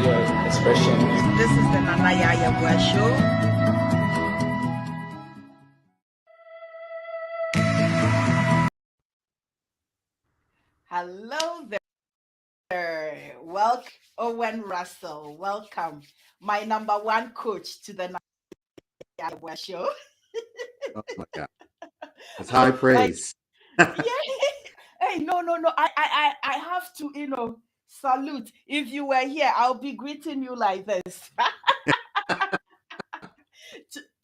share your expressions. This is the Nana Yaya Show. Hello there. Welcome, Owen Russell. Welcome, my number one coach to the Nana Yaya Show. Oh my God. That's high praise. Yeah. Hey, no. I have to, salute. If you were here, I'll be greeting you like this.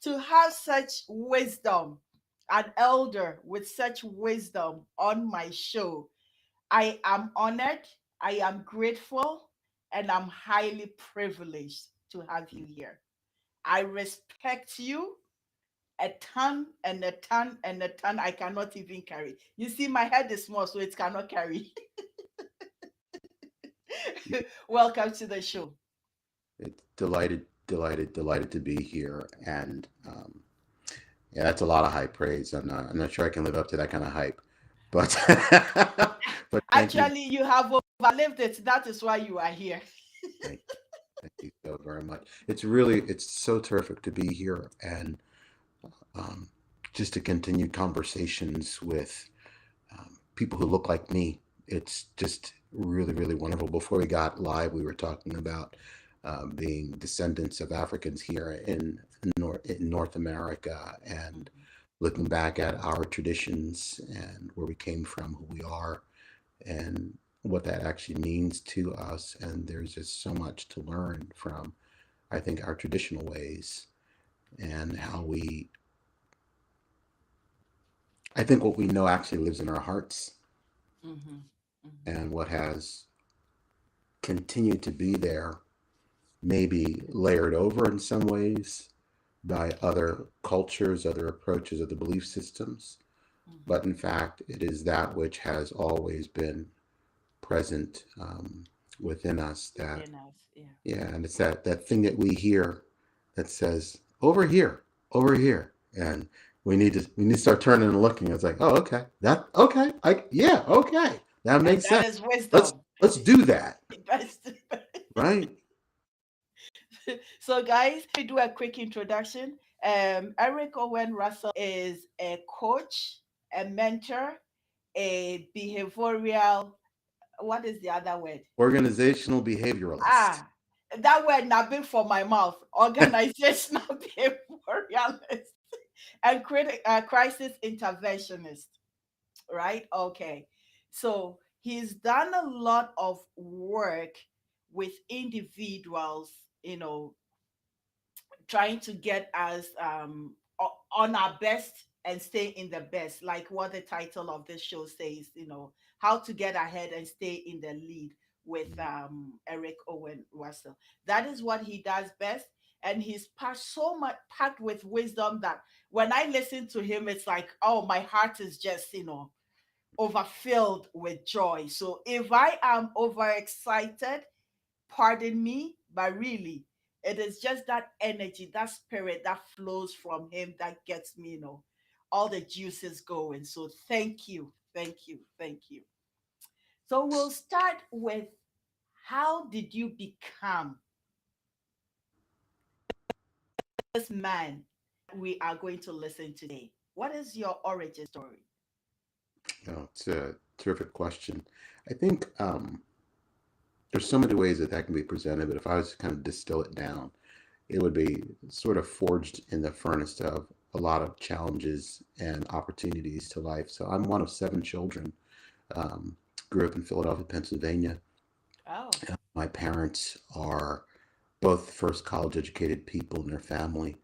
to have such wisdom, an elder with such wisdom on my show, I am honored, I am grateful, and I'm highly privileged to have you here. I respect you a ton and a ton and a ton I cannot even carry. You see, my head is small, so it cannot carry. Welcome to the show. It's delighted to be here, and yeah, that's a lot of high praise. I'm not sure I can live up to that kind of hype, but but actually, you have overlived it. That is why you are here. Thank you so very much. It's so terrific to be here, and just to continue conversations with people who look like me. It's just really wonderful. Before we got live, we were talking about being descendants of Africans here in North America, and looking back at our traditions and where we came from, who we are, and what that actually means to us. And there's just so much to learn from, I think, our traditional ways, and how I think what we know actually lives in our hearts. Mm-hmm. And what has continued to be there, maybe layered over in some ways by other cultures, other approaches, other belief systems. Mm-hmm. But in fact, it is that which has always been present within us. Yeah, and it's that thing that we hear that says, over here, and we need to start turning and looking. It's like, oh, okay, okay, that makes sense. That is wisdom. Let's do that. Right. So, guys, we do a quick introduction. Eric Owen Russell is a coach, a mentor, a behavioral. What is the other word? Organizational behavioralist. That word not been for my mouth. Organizational behavioralist and crisis interventionist. Right? Okay. So he's done a lot of work with individuals, trying to get us on our best and stay in the best, like what the title of this show says, how to get ahead and stay in the lead with Eric Owen Russell. That is what he does best. And he's packed with wisdom that when I listen to him, it's like, oh, my heart is just, overfilled with joy. So if I am overexcited, pardon me, but really, it is just that energy, that spirit that flows from him that gets me, all the juices going. So thank you. So we'll start with, how did you become this man we are going to listen today? What is your origin story? Oh, it's a terrific question. I think there's so many ways that can be presented, but if I was to kind of distill it down, it would be sort of forged in the furnace of a lot of challenges and opportunities to life. So I'm one of 7 children. Grew up in Philadelphia, Pennsylvania. Oh. My parents are both first college educated people in their family,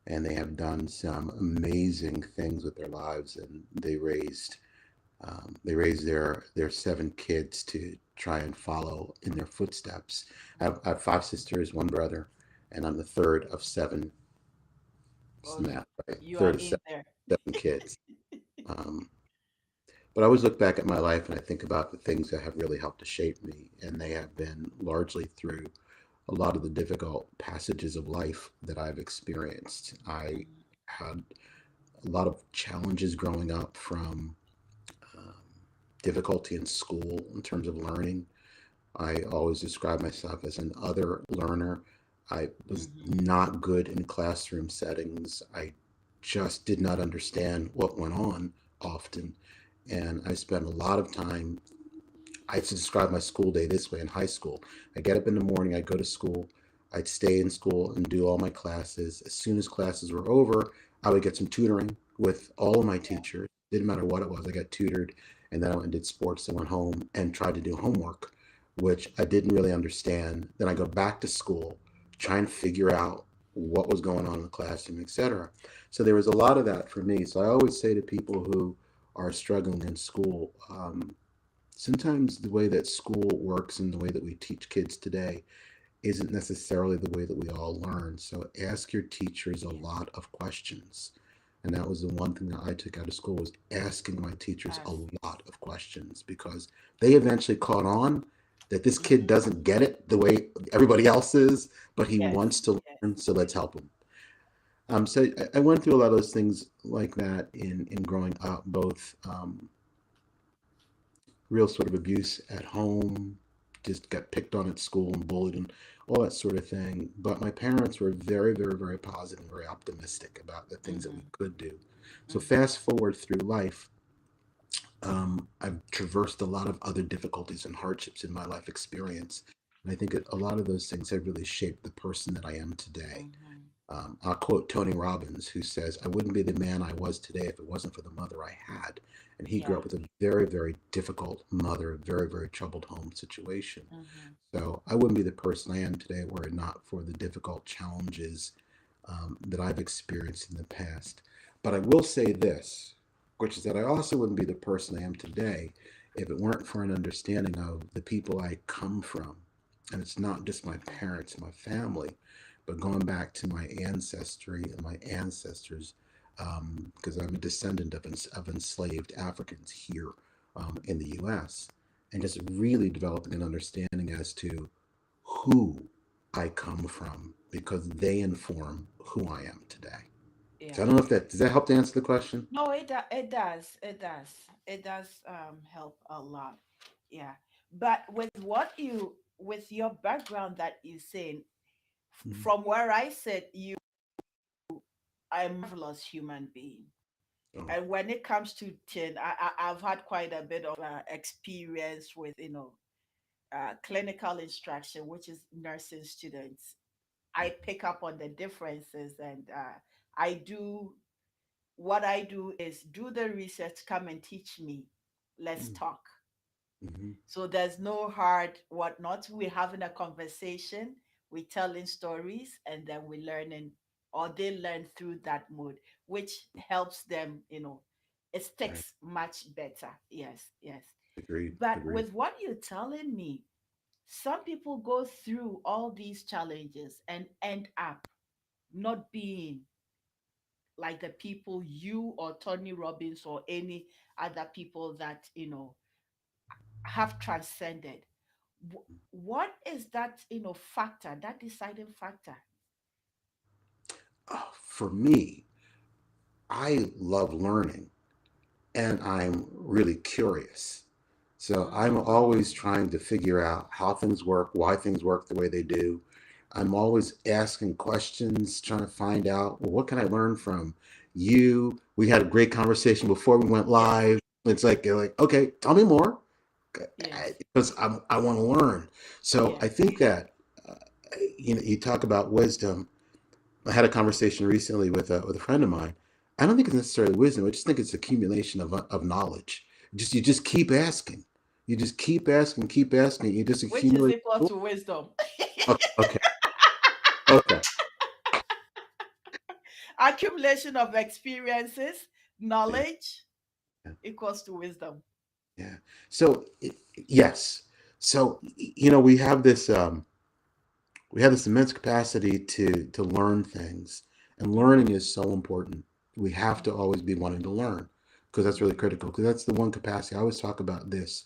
and they have done some amazing things with their lives, and they raised their 7 kids to try and follow in their footsteps. I have 5 sisters, 1 brother, and I'm the third of 7. Math, right? You third are of in 7, there. 7 kids. But I always look back at my life and I think about the things that have really helped to shape me, and they have been largely through a lot of the difficult passages of life that I've experienced. I had a lot of challenges growing up, from difficulty in school in terms of learning, I always describe myself as an other learner. I was Mm-hmm. not good in classroom settings. I just did not understand what went on often. And I spent a lot of time. I used to describe my school day this way in high school. I get up in the morning, I go to school, I'd stay in school and do all my classes. As soon as classes were over, I would get some tutoring with all of my Yeah. teachers. Didn't matter what it was, I got tutored. And then I went and did sports and went home and tried to do homework, which I didn't really understand. Then I go back to school, try and figure out what was going on in the classroom, etc. So there was a lot of that for me. So I always say to people who are struggling in school, sometimes the way that school works and the way that we teach kids today isn't necessarily the way that we all learn. So ask your teachers a Yes. lot of questions. And that was the one thing that I took out of school was asking my teachers a As. lot of questions because they eventually caught on that this kid Mm-hmm. doesn't get it the way everybody else is, but he Yes. wants to Yes. learn, so let's help him. So I went through a lot of those things like that in growing up, both real sort of abuse at home, just got picked on at school and bullied and all that sort of thing. But my parents were very, very, very positive, very optimistic about the things that we Mm-hmm. could do. So Mm-hmm. fast forward through life, I've traversed a lot of other difficulties and hardships in my life experience. And I think a lot of those things have really shaped the person that I am today. Mm-hmm. I'll quote Tony Robbins, who says, I wouldn't be the man I was today if it wasn't for the mother I had. And he grew Yeah. up with a very, very difficult mother, a very, very troubled home situation. Mm-hmm. So I wouldn't be the person I am today were it not for the difficult challenges that I've experienced in the past. But I will say this, which is that I also wouldn't be the person I am today if it weren't for an understanding of the people I come from. And it's not just my Mm-hmm. parents and my family, but going back to my ancestry and my ancestors, because I'm a descendant of enslaved Africans here in the US, and just really developing an understanding as to who I come from because they inform who I am today. So Yeah. I don't know if that does that help to answer the question? No, it does. It does. It does help a lot. Yeah. But with your background that you saying, Mhm. from where I sit, you are a marvelous human being. Oh, And when it comes to teen, I've had quite a bit of experience with, clinical instruction, which is nursing students. I pick up on the differences, and I do what I do is do the research, come and teach me. Let's talk. mm-hmm. So there's no hard whatnot. We're having a conversation, we're telling stories, and then we learning, or they learn through that mode, which helps them, it Right. sticks much better. Yes, yes. Agreed. But Agreed. with what you're telling me, some people go through all these challenges and end up not being like the people you or Tony Robbins or any other people that have transcended. What is that factor, that deciding factor? For me, I love learning and I'm really curious. So I'm Mm, always trying to figure out how things work, why things work the way they do. I'm always asking questions, trying to find out, well, what can I learn from you? We had a great conversation before we went yes, live. It's like you're like, okay, tell me more, yes, because I want to learn. So I yes. think that uh, you talk about wisdom. I had a conversation recently with a friend of mine. I don't think it's necessarily wisdom. I just think it's accumulation of knowledge. You just keep asking. You just keep asking. You just Which is accumulate. equal to wisdom. Okay, okay, okay. Accumulation of experiences, Yeah, knowledge yeah, equals to wisdom. yeah. So yes. So we have this immense capacity to learn things, and learning is so important. We have to always be wanting to learn because that's really Mm-hmm. critical, because that's the one capacity. I always talk about this.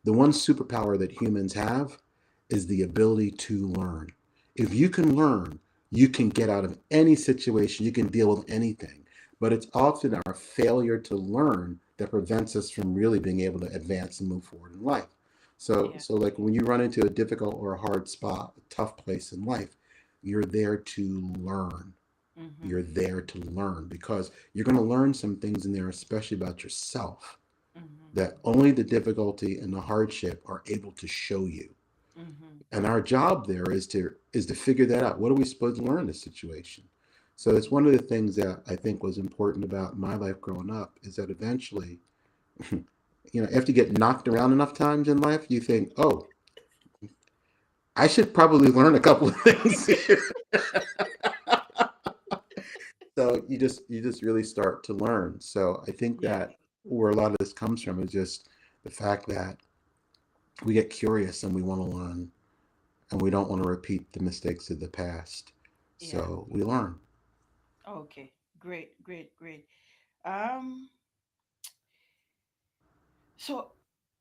The one superpower that humans have is the ability to learn. If you can learn, you can get out of any situation, you can deal with anything. But it's often our failure to learn that prevents us from really being able to advance and move forward in life. So, Yeah. so like when you run into a difficult or a hard spot, a tough place in life, you're there to learn. Mm-hmm. You're there to learn because you're going to learn some things in there, especially about yourself, Mm-hmm. that only the difficulty and the hardship are able to show you. Mm-hmm. And our job there is to figure that out. What are we supposed to learn in this situation? So it's one of the things that I think was important about my life growing up is that eventually, after you get knocked around enough times in life, you think, oh, I should probably learn a couple of things here. So you just really start to learn. So I think Yeah. that where a lot of this comes from is just the fact that we get curious and we want to learn and we don't want to repeat the mistakes of the past. Yeah. So we learn. Okay. Great. Great. Great. Um. So,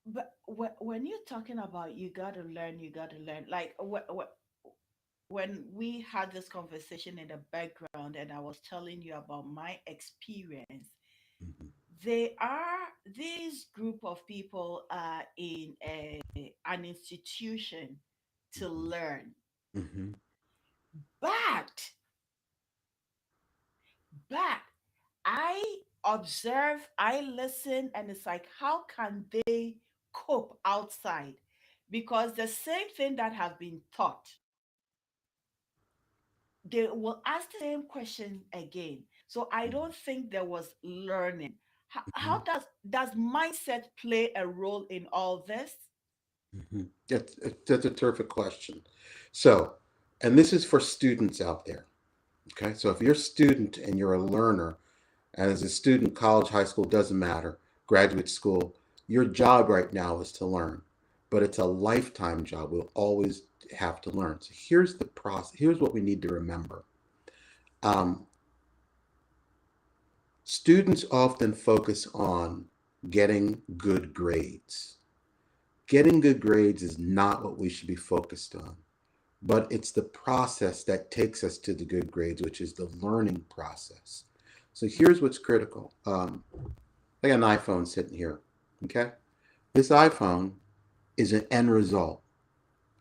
but when you're talking about you got to learn. Like when we had this conversation in the background, and I was telling you about my experience, Mhm. they are these group of people are in an institution to learn, Mhm. but but I observe, I listen, and it's like, how can they cope outside? Because the same thing that have been taught, they will ask the same question again. So I don't think there was learning. How Mhm. does mindset play a role in all this? Mhm. That's a terrific question. So, and this is for students out there. Okay, so if you're a student and you're a learner, and as a student, college, high school, doesn't matter, graduate school, your job right now is to learn, but it's a lifetime job. We'll always have to learn. So here's the process. Here's what we need to remember. Um, Students often focus on getting good grades. Getting good grades is not what we should be focused on, but it's the process that takes us to the good grades, which is the learning process. So here's what's critical. I got an iPhone sitting here. Okay. This iPhone is an end result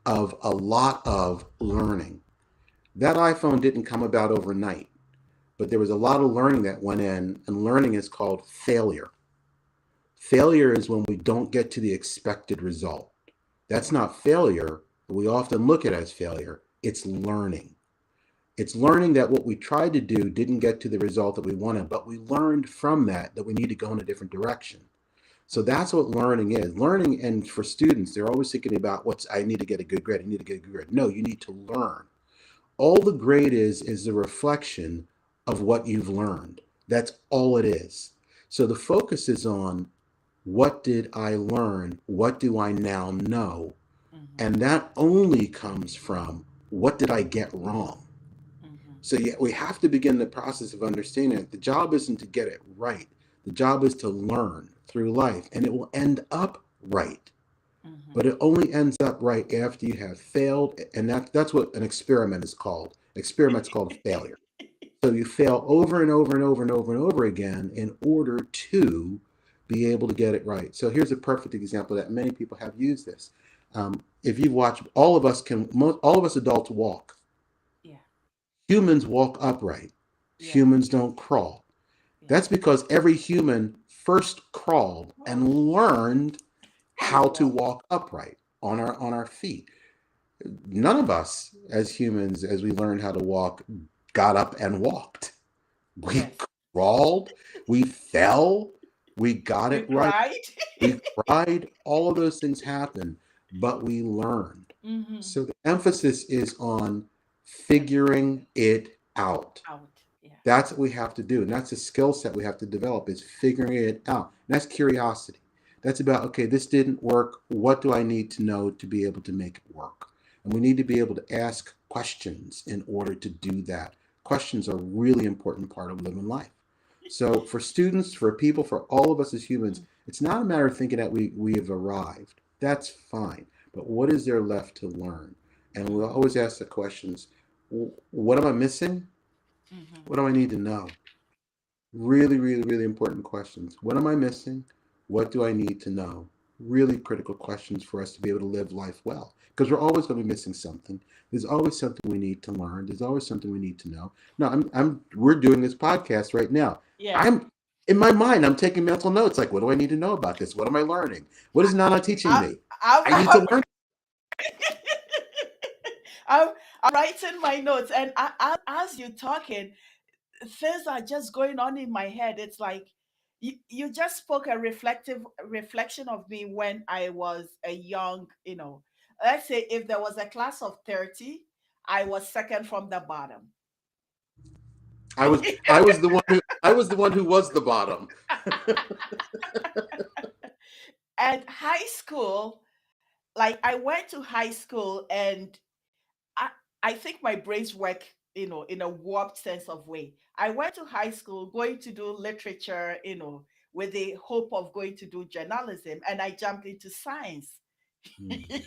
of a lot of learning. That iPhone didn't come about overnight, but there was a lot of learning that went in, and learning is called failure. Failure is when we don't get to the expected result. That's not failure. We often look at it as failure. It's learning. It's learning that what we tried to do didn't get to the result that we wanted, but we learned from that we need to go in a different direction. So Mm-hmm. that's what learning is. Learning, and for students, they're always thinking about I need to get a good grade. I need to get a good grade. No, you need to learn. All the grade is a reflection of what you've learned. That's all it is. So the focus is on what did I learn? What do I now know? Mm-hmm. And that only comes from what did I get wrong? Mm-hmm. So yeah, we have to begin the process of understanding it. The job isn't to get it right. The job is to learn through life, and it will end up right. Mm-hmm. But it only ends up right after you have failed, and that's what an experiment is called. Experiment's called failure. So you fail over and over and over and over and over again in order to be able to get it right. So here's a perfect example that many people have used this. If you've watched, all of us adults walk. Yeah. Humans walk upright. Yeah. Humans don't crawl. Yeah. That's because every human first crawled Well, and learned how to how to walk. walk upright on our feet. None of us as humans, as we learned how to walk, got up and walked. We Yes. crawled, we fell, we got We it right, cried. we cried, all of those things happened, but we learned. Mm-hmm. So the emphasis is on The figuring it out. out. Yeah. That's what we have to do. And that's a skill set we have to develop is figuring it out. And that's curiosity. That's about, okay, this didn't work. What do I need to know to be able to make it work? And we need to be able to ask questions in order to do that. Questions are a really important part of living life. So for students, for people, for all of us as humans, it's not a matter of thinking that we have arrived. That's fine. But what is there left to learn? And we Mm-hmm. always ask the questions, what am I missing? Mm-hmm. What do I need to know? Really, really, really important questions. What am I missing? What do I need to know? really critical questions for us to be able to live life well. Because we're always going to be missing something. There's always something we need to learn. There's always something we need to know. No, we're doing this podcast right now. Yeah. I'm in my mind, I'm taking mental notes. Like, what do I need to know about this? What am I learning? What is Nana teaching I, me? I need to I'm, learn. I'm, I'm writing my notes, and as you're talking, things are just going on in my head. It's like you just spoke a reflective reflection of me when I was a young, let's say if there was a class of 30, I was second from the bottom. I was the one who was the bottom. And high school, like I went to high school, and I I think my brains work, in a warped sense of way. I went to high school going to do literature, with the hope of going to do journalism, and I jumped into science. Mhm.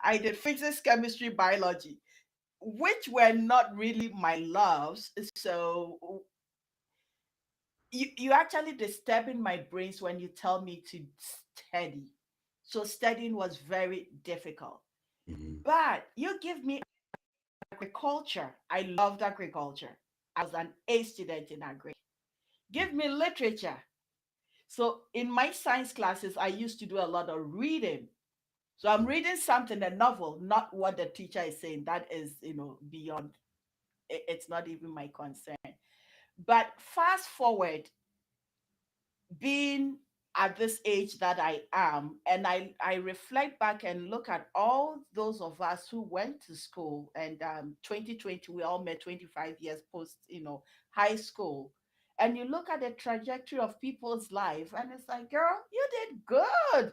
I did physics, chemistry, biology, which were not really my loves. So you actually disturbing my brains when you tell me to study. So studying was very difficult. Mhm. But you give me agriculture. I loved agriculture. I was an A student in agri. Give me literature. So in my science classes, I used to do a lot of reading. So I'm reading something, a novel, not what the teacher is saying. That is, beyond. It's not even my concern. But fast forward, being at this age that I am, and I reflect back and look at all those of us who went to school, and 2020, we all met 25 years post, high school. And you look at the trajectory of people's life, and it's like, girl, you did good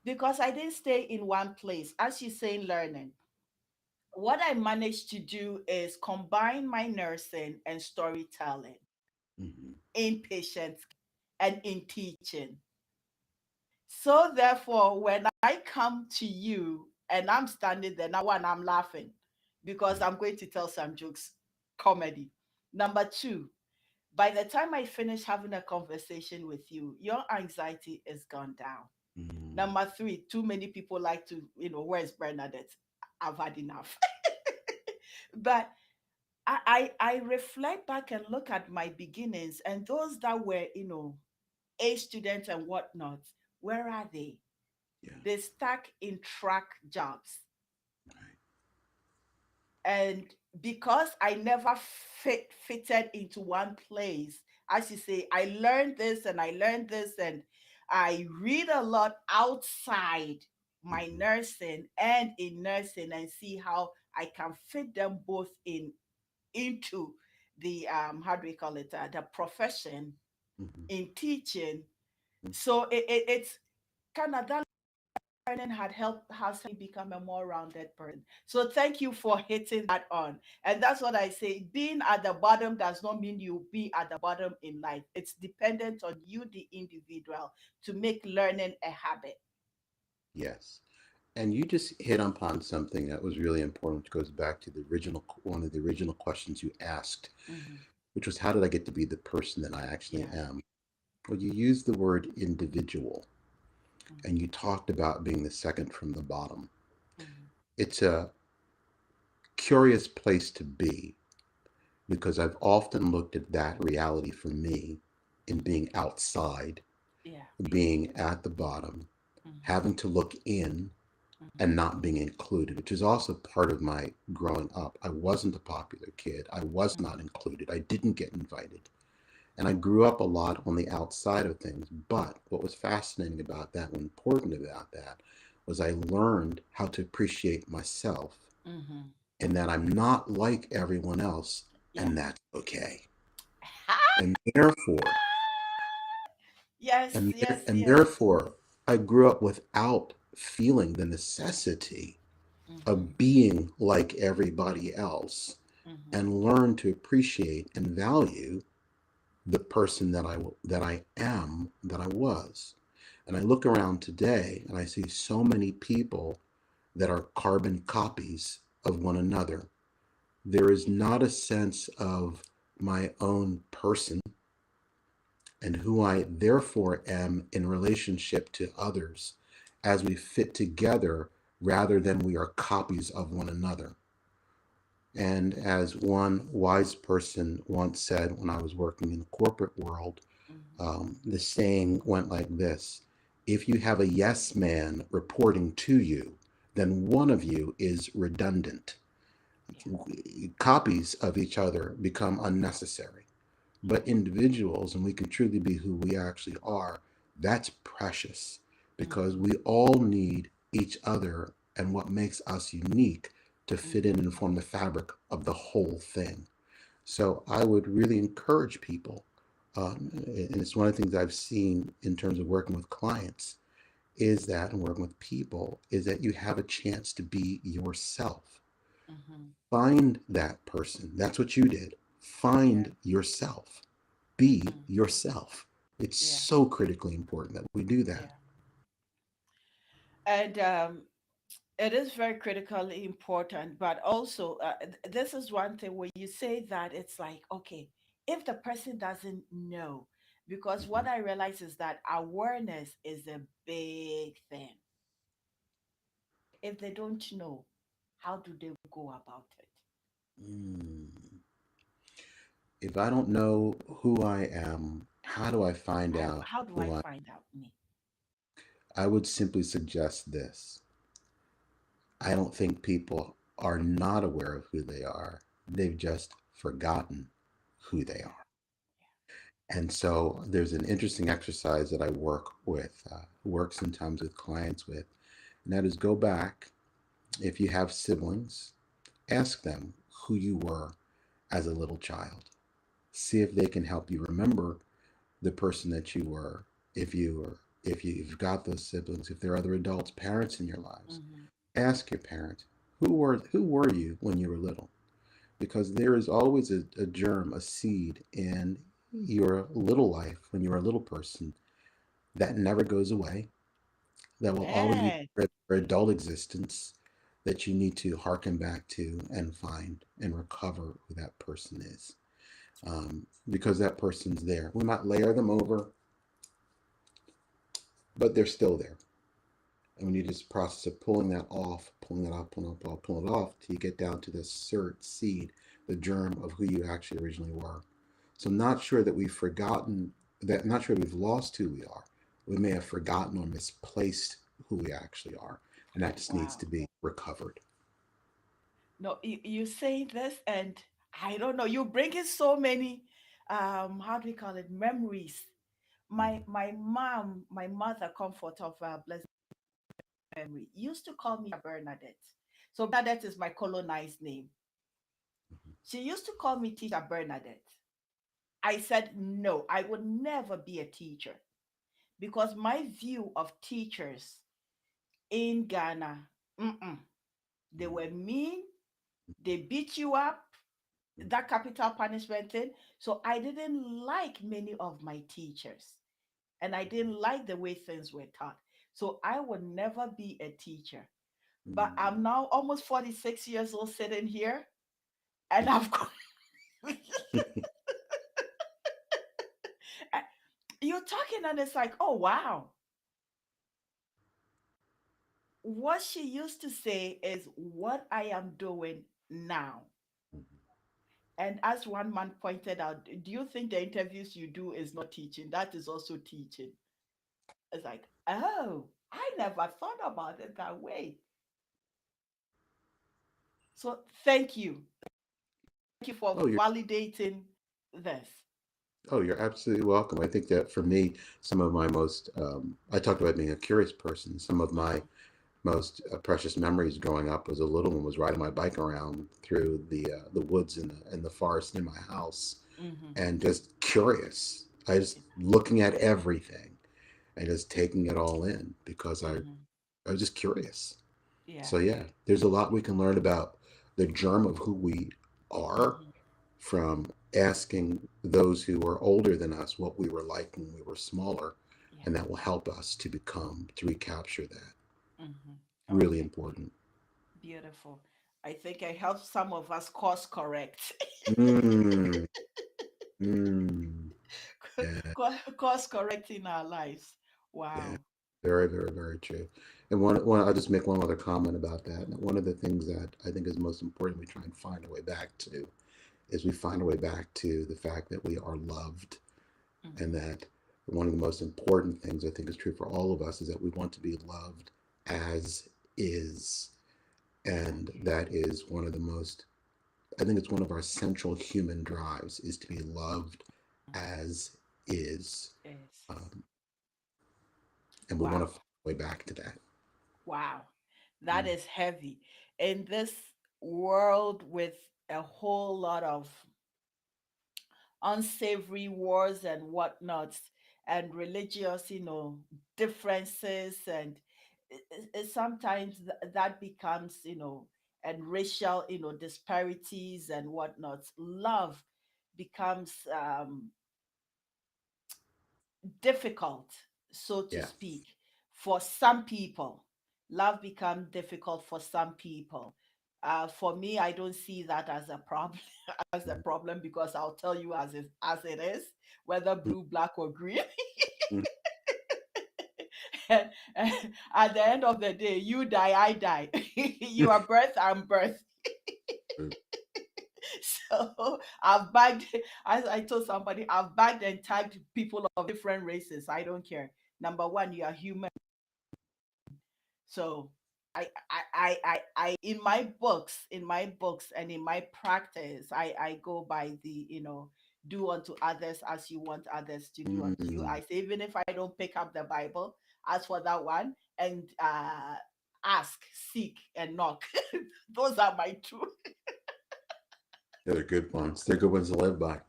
because I didn't stay in one place. As you say, learning. What I managed to do is combine my nursing and storytelling Mhm. in patients and in teaching. So therefore, when I come to you and I'm standing there, now one, I'm laughing because I'm going to tell some jokes, comedy. Number two, by the time I finish having a conversation with you, your anxiety is gone down. Mhm. Number three, too many people like to, where's Bernadette? I've had enough. But I reflect back and look at my beginnings, and those that were, A students and whatnot, where are they? Yeah. They stuck in track jobs. Right. And because I never fitted into one place, as you say, I learned this and I learned this, and I read a lot outside my Mhm. nursing and in nursing, and see how I can fit them both into the how do we call it, the profession Mhm. in teaching. So it's kind of that learning had helped has helped me become a more rounded person. So thank you for hitting that on. And that's what I say. Being at the bottom does not mean you'll be at the bottom in life. It's dependent on you, the individual, to make learning a habit. Yes. And you just hit upon something that was really important, which goes back to the original one of the original questions you asked, Hmm. which was how did I get to be the person that I actually Yeah. am? Well, you used the word individual and Hmm. you talked about being the second from the bottom. Hmm. It's a curious place to be because I've often looked at that reality for me in Hmm. being outside, Yeah. being at the bottom, Hmm. having to look in and Hmm. not being included, which is also part of my growing up. I wasn't a popular kid. I was not Hmm. included. I didn't get invited. And I grew up a lot on the outside of things. But what was fascinating about that, and important about that, was I learned how to appreciate myself Hmm. and that I'm not like everyone else, Yeah. and that's okay. Ah! And therefore, Yes, and, yes, and yes. therefore, I grew up without feeling the necessity Hmm. of being like everybody else Hmm. and learn to appreciate and value the person that I am, that I was. And I look around today and I see so many people that are carbon copies of one another. There is not a sense of my own person and who I therefore am in relationship to others as we fit together rather than we are copies of one another. And as one wise person once said when I was working in the corporate world, Mm-hmm. the saying went like this: if you have a yes man reporting to you, then one of you is redundant. Yeah. Copies of each other become unnecessary. But Mm-hmm. individuals, and we can truly be who we actually are, that's precious because Mm-hmm. we all need each other and what makes us unique to fit in Mm-hmm. and form the fabric of the whole thing. So I would really encourage people, and it's one of the things I've seen in terms of working with clients, is that, and working with people, is that you have a chance to be yourself. Mm-hmm. Find that person. That's what you did. Yeah. Find yourself. Be Mm-hmm. yourself. It's Yeah. so critically important that we do that. Yeah. And it is very critically important, but also this is one thing where you say that it's like, okay, if the person doesn't know, because what Mhm. I realize is that awareness is a big thing. If they don't know, how do they go about it? Mm. If I don't know who I am, how do I find out How do I who I am? find out me? I would simply suggest this. I don't think people are not aware of who they are. They've just forgotten who they Yeah. are. And so there's an interesting exercise that I work sometimes with clients with, and that is go back. If you have siblings, ask them who you were as a little child. See if they can help you remember the person that you were. If you've got those siblings, if there are other adults, parents in your lives, Mm-hmm. ask your parents who were you when you were little, because there is always a germ, a seed in your little life when you're a little person that never goes away, that will always be Man, your adult existence, that you need to hearken back to and find and recover who that person is. Because that person's there. We might layer them over, but they're still there. And we need this process of pulling that off, pulling it off, pulling it off, pulling it off, till you get down to the cert seed, the germ of who you actually originally were. So I'm not sure that we've forgotten that, not sure we've lost who we are. We may have forgotten or misplaced who we actually are. And that just needs wow. to be recovered. No, you say this, and I don't know. You bring in so many, how do we call it, memories. My mom, my mother, comfort of blessed memory, used to call me Bernadette. So Bernadette is my colonized name. She used to call me Teacher Bernadette. I said no, I would never be a teacher because my view of teachers in Ghana, mm-mm, they were mean. They beat you up, that capital punishment thing. So I didn't like many of my teachers and I didn't like the way things were taught. So I would never be a teacher. But I'm now almost 46 years old sitting here and I've got you're talking and it's like, oh wow. What she used to say is what I am doing now. And as one man pointed out, do you think the interviews you do is not teaching? That is also teaching. It's like, oh, I never thought about it that way. So thank you. Thank you for Oh, you're validating this. you're absolutely welcome. I think that for me, some of my most I talked about being a curious person. Some of my Mm-hmm. most precious memories growing up as a little one was riding my bike around through the woods and the forest near my house, Mm-hmm. and just curious. I just looking at everything and just taking it all in because Mm-hmm. I was just curious. Yeah. So yeah, there's a lot we can learn about the germ of who we are Mm-hmm. from asking those who are older than us what we were like when we were smaller, Yeah. and that will help us to recapture that. Mm-hmm. Really Okay. important. Beautiful. I think I helped some of us course correct. Mm, mm, yeah. course correcting our lives. Yeah, Wow. very, very, very true. And one, I'll just make one other comment about that. One of the things that I think is most important, we try and find a way back to, is we find a way back to the fact that we are loved, and Mm-hmm. that one of the most important things I think is true for all of us is that we want to be loved as is, and Okay. that is one of the most. I think it's one of our central human drives is to be loved as is, Yes. um, and we want to Wow. find a way back to that. Wow. That Mm. is heavy. In this world with a whole lot of unsavory wars and whatnots and religious, differences, and sometimes that becomes, and racial, disparities and whatnots. Love becomes difficult, so to Yeah. speak, for some people. Love become difficult for some people. For me, I don't see that as a problem, as a problem, because I'll tell you as it is, whether blue, black, or green. Mhm. And at the end of the day, you die, I die. You are birth, I'm birth. So I've bagged, as I told somebody, I've bagged and tagged people of different races. I don't care. Number one, you are human. So in my books and in my practice, I go by the, do unto others as you want others to do unto you. Mm. I say, even if I don't pick up the Bible, ask for that one, and ask, seek, and knock. Those are my two. They're good ones. They're good ones to live by.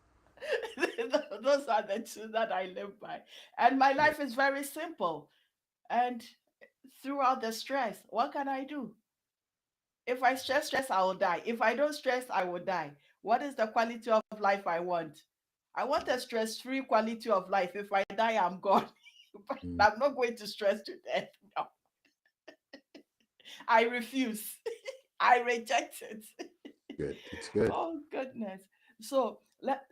Those are the two that I live by. And my Yeah. life is very simple. And throughout the stress, what can I do? If I stress, I will die. If I don't stress, I will die. What is the quality of life I want? I want a stress free quality of life. If I die, I'm gone. But Mm. I'm not going to stress to death. No, I refuse. I reject it. Good. It's good. Oh, goodness. So let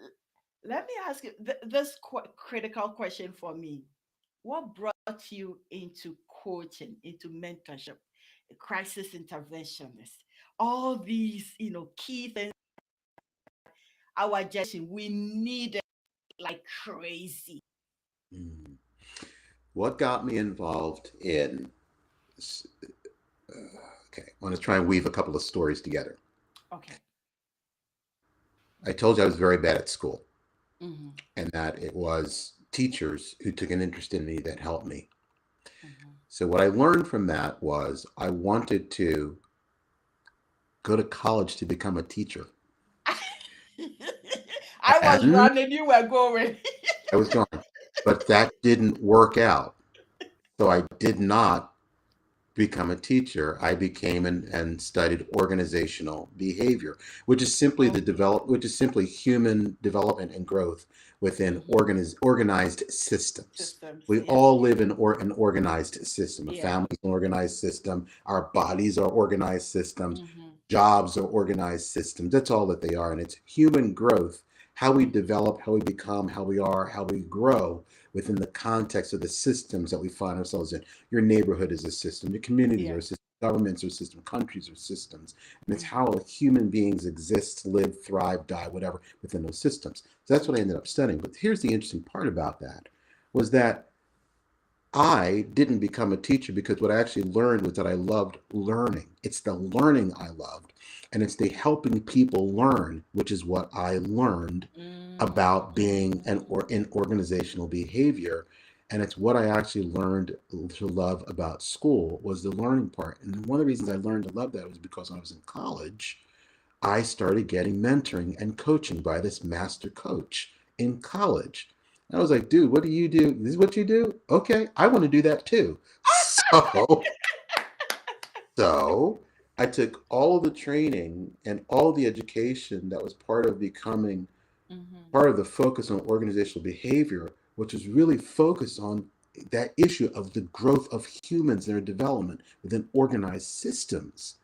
me ask you this critical question for me. What brought you into coaching, into mentorship, crisis interventionist, all these, key things our generation we need it like crazy? Mm. What got me involved in? Okay, I want to try and weave a couple of stories together. Okay. I told you I was very bad at school, Mm-hmm. and that it was teachers who took an interest in me that helped me. Mm-hmm. So what I learned from that was I wanted to go to college to become a teacher, I was and running, you were going. I was going, but that didn't work out. So I did not become a teacher. I became and studied organizational behavior, Okay. which is simply human development and growth within Mm-hmm. organized systems. Systems, We yes. all live in an organized system. A Yeah. family is an organized system. Our bodies are organized systems. Mm-hmm. Jobs are organized systems. That's all that they are. And it's human growth, how we Mm-hmm. develop, how we become, how we are, how we grow within the context of the systems that we find ourselves in. Your neighborhood is a system, your communities Yeah. are a system, governments are systems, countries are systems. And it's Mm-hmm. how human beings exist, live, thrive, die, whatever, within those systems. So that's what I ended up studying. But here's the interesting part about that was that I didn't become a teacher because what I actually learned was that I loved learning. It's the learning I loved, and it's the helping people learn, which is what I learned about being Mm-hmm. in organizational behavior. And it's what I actually learned to love about school was the learning part. And one of the reasons I learned to love that was because when I was in college, I started getting mentoring and coaching by this master coach in college. And I was like, dude, what do you do? This is what you do? Okay, I want to do that too. So, so I took all of the training and all the education that was part of becoming Mm-hmm. part of the focus on organizational behavior, which is really focused on that issue of the growth of humans and their development within organized systems,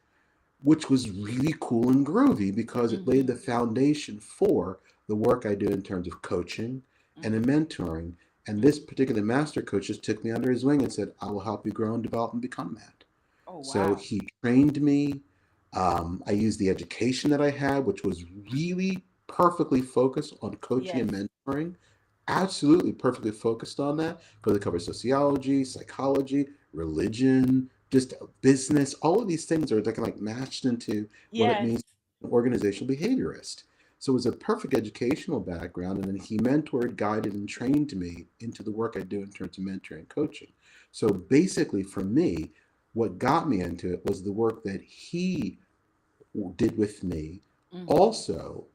which was really cool and groovy because it laid Mm-hmm. the foundation for the work I do in terms of coaching and in mentoring. And this Mm-hmm. particular master coach just took me under his wing and said, I will help you grow and develop and become that. Oh, So wow. he trained me. I used the education that I had, which was really perfectly focused on coaching Yes. and mentoring. Absolutely perfectly focused on that because it covers sociology, psychology, religion, just business. All of these things are like matched into what it Yes. means to be an organizational behaviorist. So it was a perfect educational background, and then he mentored, guided, and trained me into the work I do in terms of mentoring and coaching. So basically, for me, what got me into it was the work that he did with me. Mm-hmm. Also,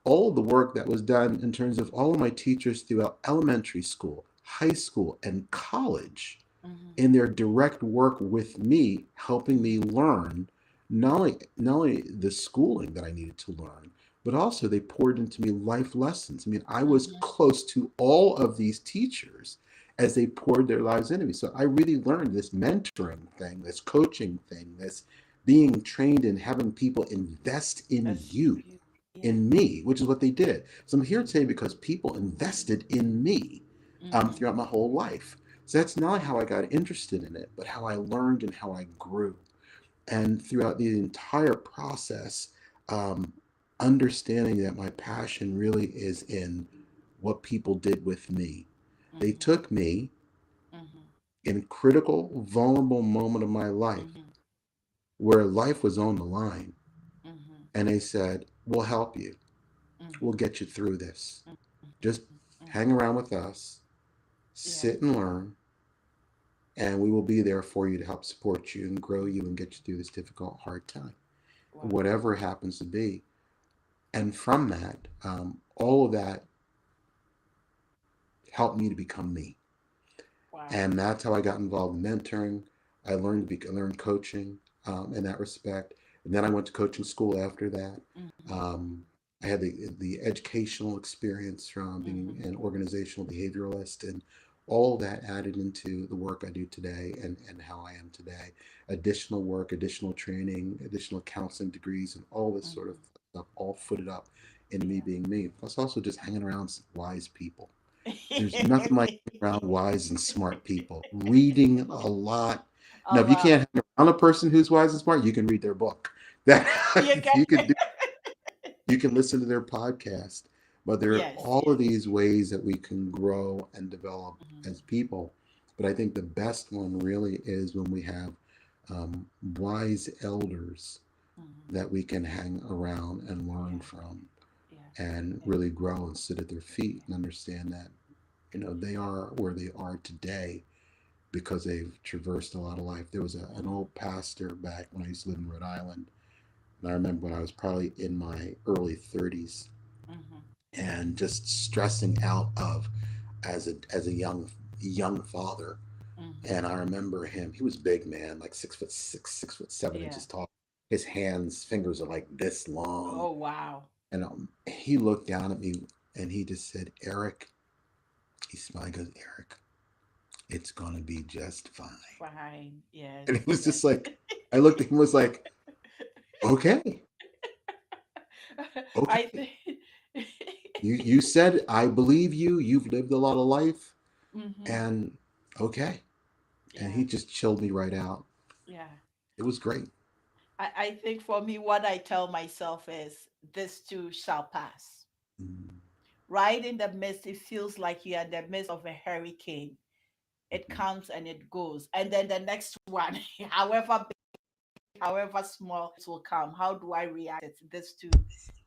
all of the work that was done in terms of all of my teachers throughout elementary school, high school, and college Mm-hmm. in their direct work with me, helping me Mm-hmm. learn not only the schooling that I needed to learn, but also they poured into me life lessons. I mean, I was Mm-hmm. close to all of these teachers as they poured their lives into me. So I really learned this mentoring thing, this coaching thing, this being trained in having people invest in That's you, you. Yes. in me, which is what they did. So I'm here today because people invested in me Mm-hmm. throughout my whole life. So that's not how I got interested in it, but how I learned and how I grew. And throughout the entire process, um, understanding that my passion really is in what people did with me. They Mm-hmm. took me Mm-hmm. in critical, vulnerable moment of my life Mm-hmm. where life was on the line, Mm-hmm. and they said, "We'll help you. We'll Mm-hmm. get you through this. Just Mm-hmm. hang around with us, Yes. sit and learn, and we will be there for you to help support you and grow you and get you through this difficult, hard time, Wow. whatever it happens to be." And from that, all of that helped me to become me. Wow. And that's how I got involved in mentoring. I learned coaching in that respect, and then I went to coaching school after that. Mm-hmm. Um, I had the educational experience from being Mm-hmm. an organizational behavioralist, and all that added into the work I do today and how I am today. Additional work, additional training, additional counseling degrees, and all this sort of Mm-hmm. stuff all footed up into me Yeah. being me. Plus, also just hanging around wise people. There's nothing like being around wise and smart people. Reading a lot. Now, A if you lot. can't hang around a person who's wise and smart, you can read their book. That You you can. can do. You can listen to their podcast. But there are Yes. all of these ways that we can grow and develop Mm-hmm. as people. But I think the best one really is when we have wise elders Mm-hmm. that we can hang around and learn Yeah. from Yeah. and Yeah. really grow and sit at their feet and understand that they Yeah. are where they are today because they've traversed a lot of life. There was an Mm-hmm. old pastor back when I used to live in Rhode Island, and I remember when I was probably in my early 30s Mm-hmm. and just stressing out of as a young father. Mm-hmm. And I remember him. He was big man, like 6'6", 6'7" Yeah. inches tall. His hands, fingers are like this long, Oh, wow. and he looked down at me and he just said, "Eric." He smiled. He goes, "Eric, it's gonna be just fine." Fine. Yes. And it was Yes. just like, I looked at him and was like, okay, I okay. think. You said I believe you. You've lived a lot of life, Mm-hmm. and okay. And Yeah. he just chilled me right out. Yeah. It was great. I think for me, what I tell myself is this too shall pass. Mm-hmm. Right in the midst, it feels like you're in the midst of a hurricane. It Mm-hmm. comes and it goes. And then the next one, however big, however small, it will come. How do I react? This too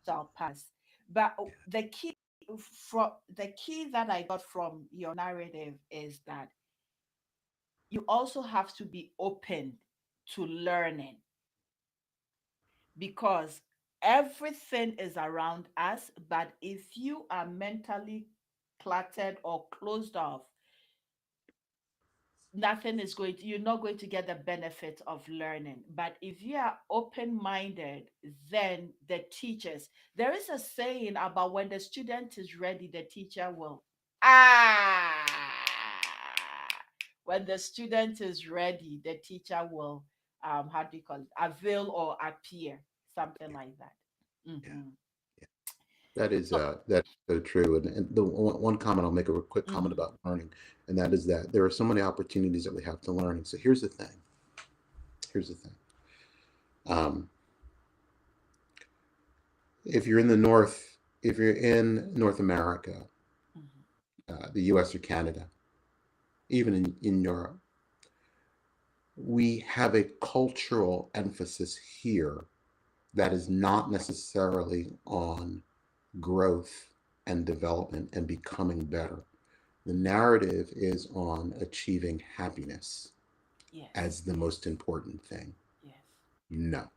shall pass. But the key that I got from your narrative is that you also have to be open to learning because everything is around us. But if you are mentally cluttered or closed off, nothing is going to, you're not going to get the benefit of learning. But if you are open-minded, then the teachers, there is a saying about when the student is ready, the teacher will. Ah, when the student is ready, the teacher will, how do you call it, avail or appear, something Yeah, like that. yeah, Hmm. yeah. So, that's so true. And the one comment I'll make a quick comment mhm, about learning, and that is that there are so many opportunities that we have to learn. So here's the thing. Here's the thing. Um, if you're in the North, if you're in North America, mhm, the U.S. or Canada, even in Europe, we have a cultural emphasis here that is not necessarily on growth and development and becoming better. The narrative is on achieving happiness yes, as the most important thing. yes, No,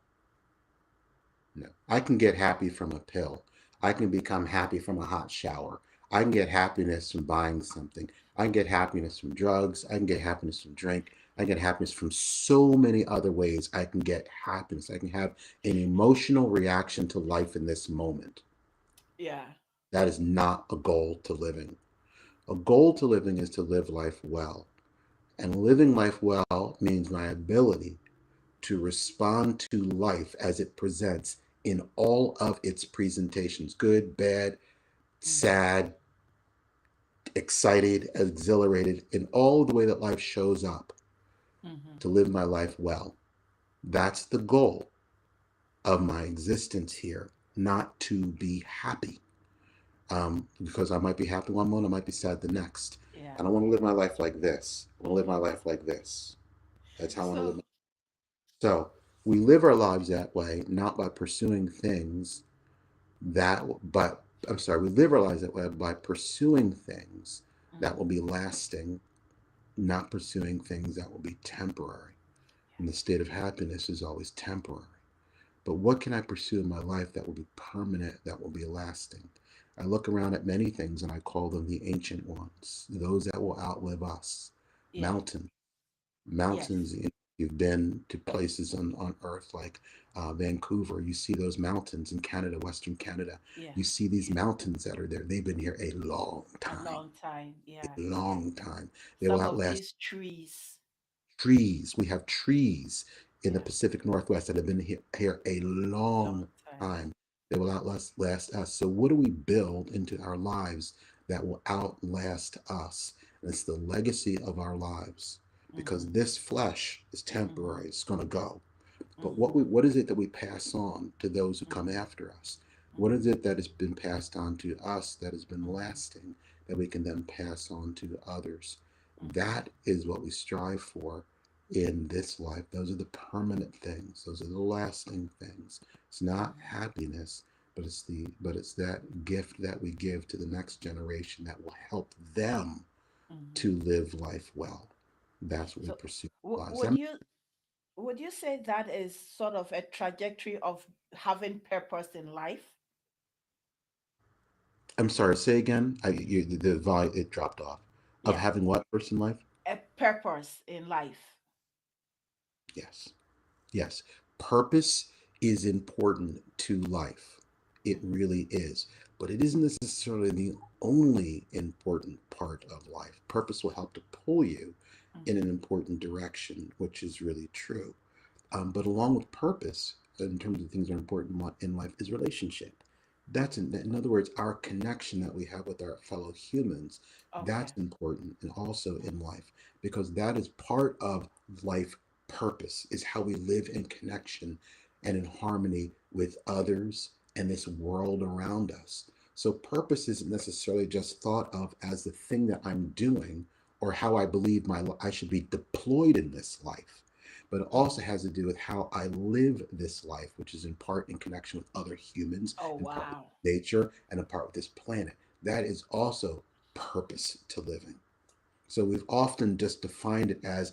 no. I can get happy from a pill. I can become happy from a hot shower. I can get happiness from buying something. I can get happiness from drugs. I can get happiness from drink. I can get happiness from so many other ways. I can get happiness. I can have an emotional reaction to life in this moment. yeah, That is not a goal to living. A goal to living is to live life well. And living life well means my ability to respond to life as it presents in all of its presentations, good, bad, mhm, sad, excited, exhilarated, in all the way that life shows up, mhm, to live my life well. That's the goal of my existence here, not to be happy. Because I might be happy one moment, I might be sad the next. yeah. I don't want to live my life like this. I want to live my Yes. life like this. That's how I want to live. So, So we live our lives that way, not by pursuing things that, but I'm sorry, we live our lives that way by pursuing things that will mhm, be lasting, not pursuing things that will be temporary. And the state of happiness is always temporary. But what can I pursue in my life that will be permanent, that will be lasting? I look around at many things and I call them the ancient ones, those that will outlive us. yeah, Mountains, yes, mountains. You've been to places on Earth like Vancouver. You see those mountains in Canada, Western Canada. yeah. You see these mountains that are there. They've been here a long A time, long time, yeah, a yeah. long time. They will Some of outlast these trees, trees. We have trees in the yeah, Pacific Northwest that have been here a long long time. time. They will outlast us. So, what do we build into our lives that will outlast us? And it's the legacy of our lives, because Mhm, this flesh is mhm, temporary. It's going to go. But mhm, what is it that we pass on to those who come mhm, after us? What is mhm, it that has been passed on to us that has been mhm, lasting that we can then pass on to others? mhm, That is what we strive for in this life. Those are the permanent things. Those are the lasting things. It's not mhm, happiness, but it's that gift that we give to the next generation that will help them mhm. to live life well. That's what we So, pursue in w- our lives. would you would you say that is sort of a trajectory of having purpose in life? I'm sorry, say again. The volume it dropped off. Of Yeah, having what person life? a purpose in life. Yes. Yes. Purpose is important to life. It Mhm, really is. But it isn't necessarily the only important part of life. Purpose will help to pull you in mhm. an important direction, which is really true. But along with purpose, in terms of things that are important in life, is relationship. That's in other words, our connection that we have with our fellow humans. That's Okay. important, and also Mhm, in life, because that is part of life purpose. Is how we live in connection and in harmony with others and this world around us. So purpose isn't necessarily just thought of as the thing that I'm doing or how I believe I should be deployed in this life, but it also mhm. has to do with how I live this life, which is in part in connection with other humans, Oh, in part with wow. nature, and in part with this planet. That is also purpose to living. So we've often just defined it as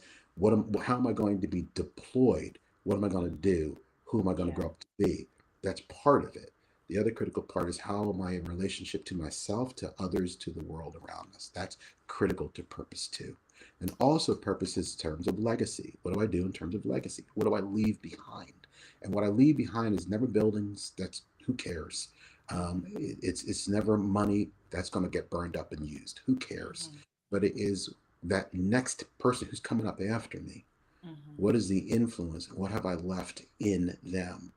how am I going to be deployed? What am I going to Mhm. do? Who am I going to Yeah. grow up to be? That's part of it. The other critical part is how am I in relationship to myself, to others, to the world around us. That's critical to purpose too. And also purpose is in terms of legacy. What do I do in terms of legacy? What do I leave behind? And what I leave behind is never buildings. That's who cares. Mhm, It's never money that's going to get burned up and used. Who cares? mhm, But it is that next person who's coming up after me. mhm, What is the influence? What have I left in them?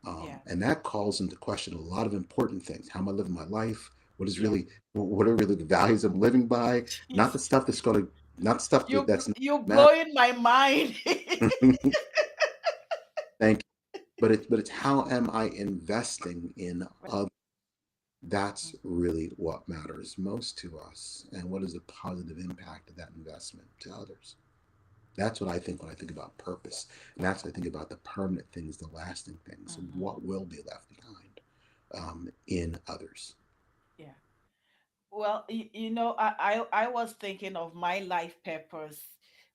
Yeah. And that calls into question a lot of important things. How am I living my life? Yeah. What are really the values I'm living by? Not the Jeez. stuff that's going to, not stuff that's not You matter. blowing my mind. Thank you. But it's how am I investing in others? That's really what matters most to us. And what is the positive impact of that investment to others? That's what I think when I think about purpose. And that's what I think about the permanent things, the lasting things, Mhm. what will be left behind in others. Yeah. Well, I was thinking of my life purpose,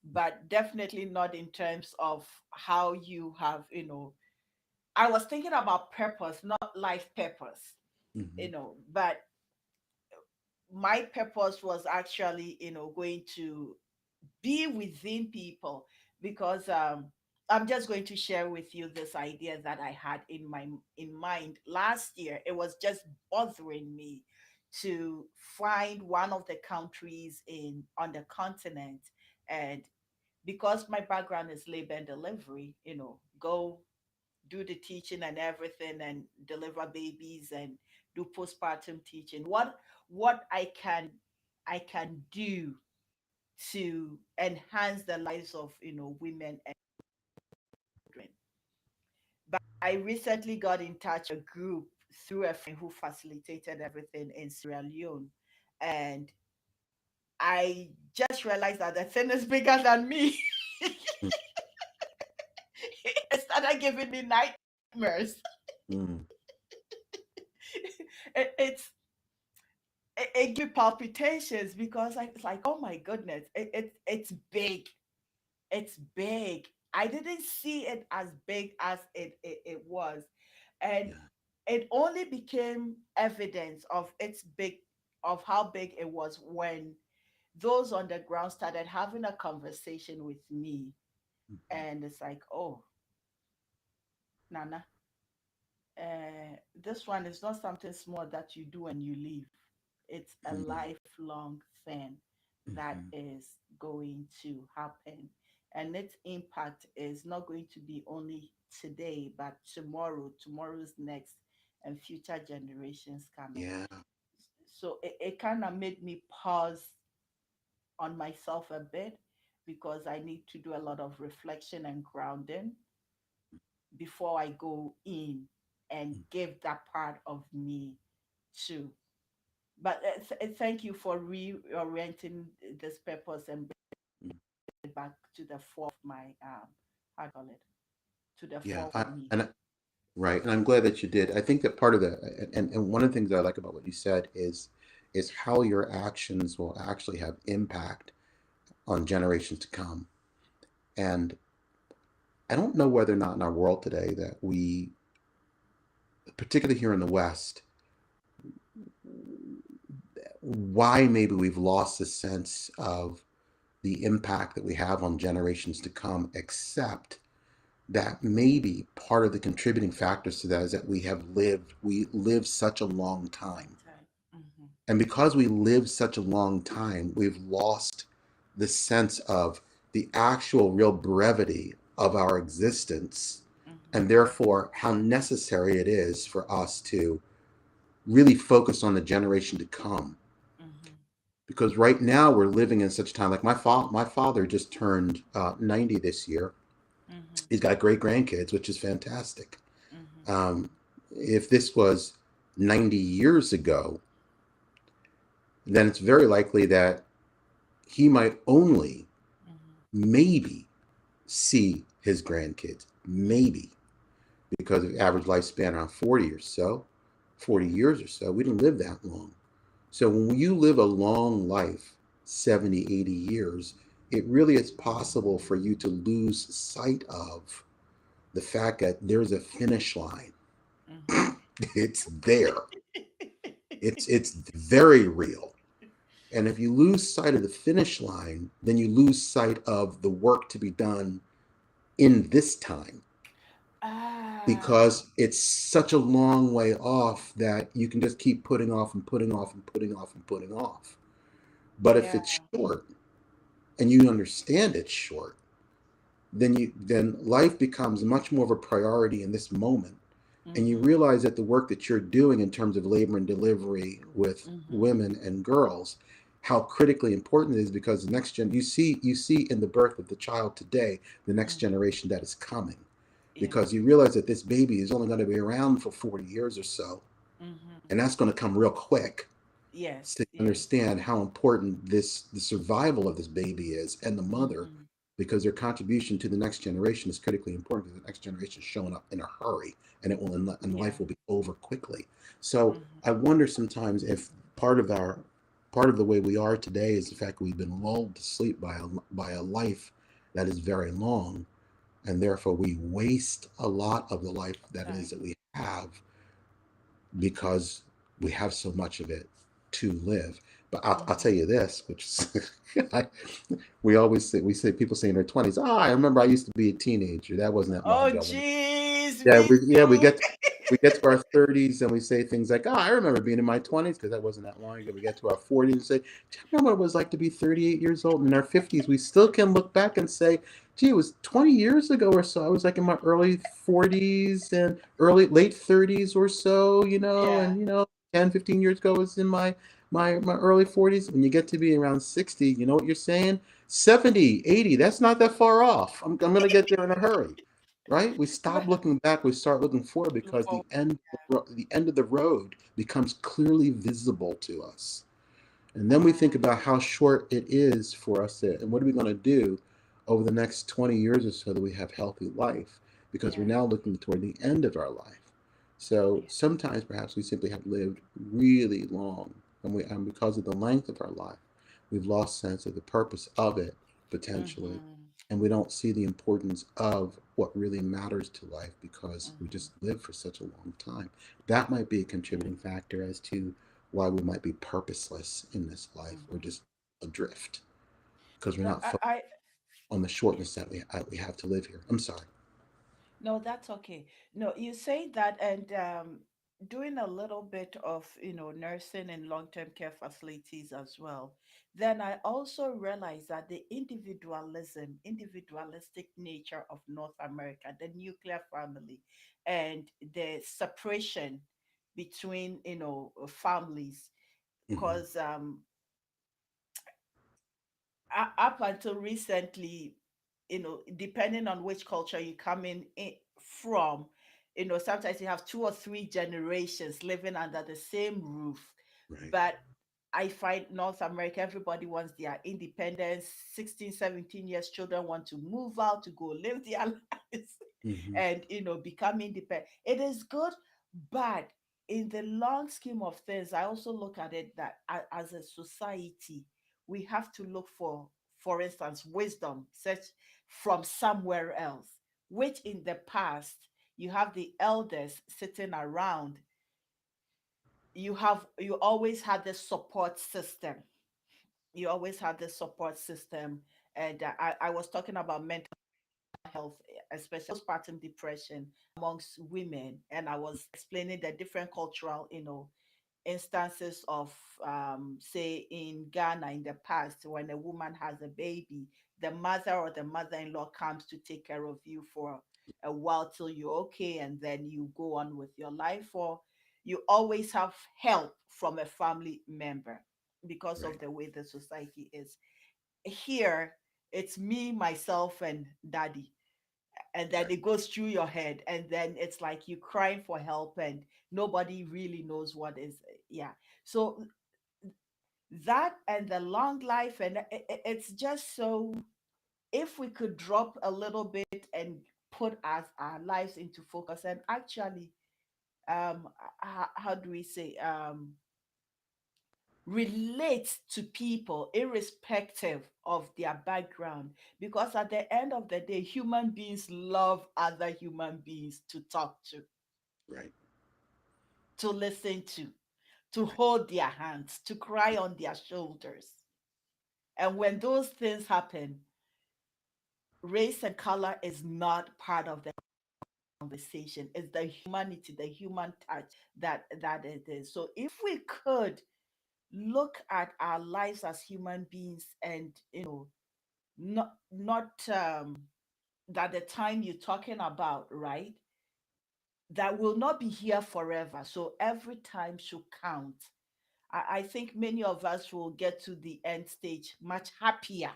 but definitely not in terms of how you have, I was thinking about purpose, not life purpose, Mm-hmm. but my purpose was actually, going to be within people because I'm just going to share with you this idea that I had in mind last year. It was just bothering me to find one of the countries in on the continent, and because my background is labor and delivery, go do the teaching and everything and deliver babies and do postpartum teaching. What I can do to enhance the lives of women and children. But I recently got in touch with a group through a friend who facilitated everything in Sierra Leone, and I just realized that the thing is bigger than me. It started giving me nightmares. Mm-hmm. It's it gives palpitations because it's like, oh my goodness, it's big. It's big. I didn't see it as big as it was. And Yeah. it only became evidence of its big of how big it was when those on the ground started having a conversation with me. Mm-hmm. And it's like, oh, Nana, this one is not something small that you do and you leave. It's a lifelong thing that Mm-hmm. is going to happen. And its impact is not going to be only today, but tomorrow, tomorrow's next, and future generations coming. Yeah. So it kind of made me pause on myself a bit because I need to do a lot of reflection and grounding before I go in and give that part of me to. But thank you for reorienting this purpose and Mm-hmm. bring it back to the fore of my how do you call it, to the Yeah. fore for me. Right. And I'm glad that you did. I think that part of and one of the things I like about what you said is how your actions will actually have impact on generations to come. And I don't know whether or not in our world today that we, particularly here in the West, why maybe we've lost a sense of the impact that we have on generations to come, except that maybe part of the contributing factors to that is that we live such a long Long time. time. Mm-hmm. And because we live such a long time, we've lost the sense of the actual real brevity of our existence, Mm-hmm. and therefore how necessary it is for us to really focus on the generation to come. Mm-hmm. Because right now we're living in such a time. Like my father just turned 90 this year. Mm-hmm. He's got great grandkids, which is fantastic. Mm-hmm. Um, if this was 90 years ago, then it's very likely that he might only Mm-hmm. maybe see his grandkids, maybe, because of average lifespan around 40 or so, 40 Yeah. years or so. We didn't live that long. So when you live a long life, 70, 80 years, it really is possible for you to lose sight of the fact that there's a finish line. Mm-hmm. It's there. It's very real. And if you lose sight of the finish line, then you lose sight of the work to be done in this time, Ah. because it's such a long way off that you can just keep putting off and putting off and putting off and putting off. But if Yeah. it's short and you understand it's short, then life becomes much more of a priority in this moment and you Mm-hmm. realize that the work that you're doing in terms of labor and delivery with Mm-hmm. women and girls, how critically important it is, because the next gen, you see in the birth of the child today the next Mm-hmm. generation that is coming, Yeah. because you realize that this baby is only going to be around for 40 years or so, Mm-hmm. and that's going to come real quick. So Yes. you Yes. understand how important the survival of this baby is, and the mother, Mm-hmm. because their contribution to the next generation is critically important, because the next generation is showing up in a hurry, and it will and Yeah. life will be over quickly. So Mm-hmm. I wonder sometimes if part of the way we are today is the fact that we've been lulled to sleep by a life that is very long, and therefore we waste a lot of the life that is Time. that we have, because we have so much of it to live. But I'll tell Mm-hmm. you this, which is, I, we say people say in their 20s, I remember I used to be a teenager. That wasn't that long Oh, ago. jeez, Yeah, me we too. get to our 30s and we say things like, I remember being in my 20s, because that wasn't that long ago. We get to our 40s and say, do you remember what it was like to be 38 years old? And in our 50s, we still can look back and say, gee, it was 20 years ago or so. I was like in my early 40s and early late 30s or so, Yeah. and 10, 15 years ago I was in my early 40s. When you get to be around 60, you know what you're saying? 70, 80, that's not that far off. I'm going to get there in a hurry, right? We stop looking back, we start looking forward, because For the end of the road becomes clearly visible to us. And then we think uh, about how short it is for us to, and what are we going to do over the next 20 years or so that we have healthy life, because we're yeah. now looking toward the end of our life. So Yeah. sometimes perhaps we simply have lived really long, and because of the length of our life, we've lost sense of the purpose of it, potentially, Mm-hmm. and we don't see the importance of what really matters to life, because we Mm-hmm. just live for such a long time. That might be a Yeah. contributing factor as to why we might be purposeless in this life, or Mm-hmm. just adrift, because we're No, not focused I on the yeah. shortness that we have to live here. I'm sorry. No, that's okay. No, you say that, and doing a little bit of, nursing and long-term care facilities as well. Then I also realized that the individualistic nature of North America, the nuclear family, and the separation between, families, Hmm. because up until recently, depending on which culture you come in from, sometimes you have two or three generations living under the same roof. Right. But I find North America, everybody wants their independence. 16, 17 years, children want to move out to go live their lives Hmm. and, become independent. It is good, but in the long scheme of things, I also look at it that as a society, we have to look for instance, wisdom such from somewhere else, which in the past, you have the elders sitting around, you always had the support system. You always had the support system. And I was talking about mental health, especially postpartum depression amongst women. And I was explaining the different cultural, instances of, say, in Ghana in the past, when a woman has a baby, the mother or the mother-in-law comes to take care of you for a while till you're okay, and then you go on with your life, or you always have help from a family member because of Right. the way the society is. Here, it's me, myself, and daddy, and then Right. it goes through your head, and then it's like you crying for help, and nobody really knows what is. Yeah. So that and the long life, and it's just so, if we could drop a little bit and put our lives into focus, and actually, how do we say, relate to people irrespective of their background, because at the end of the day, human beings love other human beings to talk Right. to listen to Right. hold their hands, to cry on their shoulders. And when those things happen, race and color is not part of the conversation. It's the humanity, the human touch that it is. So if we could look at our lives as human beings, and not that the time you're talking about, right? that will not be here forever. So every time should count. I think many of us will get to the end stage much happier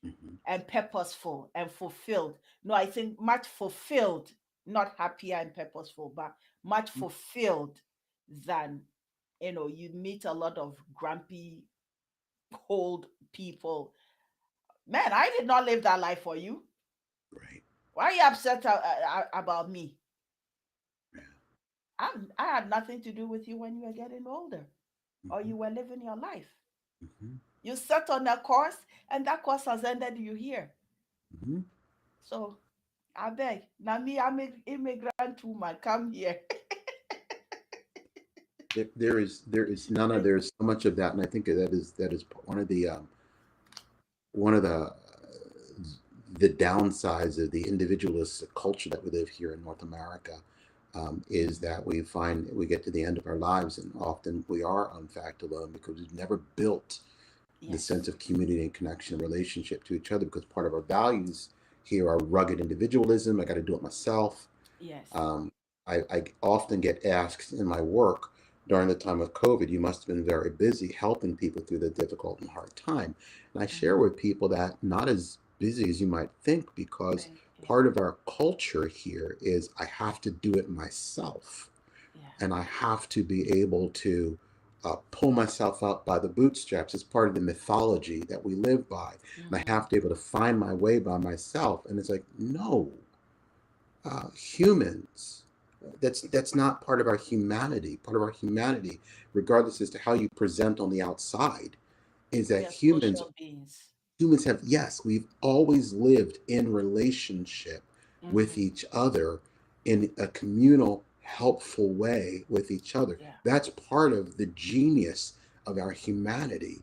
Mhm. and purposeful and fulfilled. No, I think much fulfilled, not happier and purposeful, but much fulfilled than, you meet a lot of grumpy, cold people. Man, I did not live that life for you. Right. Why are you upset about me? Yeah. I had nothing to do with you when you were getting older or Hmm. you were living your life. Hmm. You set on a course, and that course has ended you here. Hmm. So I beg. Now me, I'm an immigrant woman. Come here. There is none of there's so much of that, and I think that is one of the downsides of the individualist culture that we live here in North America, is Mhm. that we get to the end of our lives, and often we are in fact alone because we've never built the Yes. sense of community and connection and relationship to each other, because part of our values here are rugged individualism. I got to do it myself. Yes. um, I often get asked in my work during the time of COVID, you must have been very busy helping people through the difficult and hard time. And I share Hmm. with people that not as busy as you might think, because Thank you. part of our culture here is I have to do it myself, Yeah. and I have to be able to pull myself up by the bootstraps. It's part of the mythology that we live by. And I Hmm. have to be able to find my way by myself. And it's like, no, humans. That's not part of our humanity. Part of our humanity, regardless as to how you present on the outside, is We that are humans social beings. humans have, yes, we've always lived in relationship with Hmm. each other in a communal, helpful way with each other. Yeah. That's part of the genius of our humanity,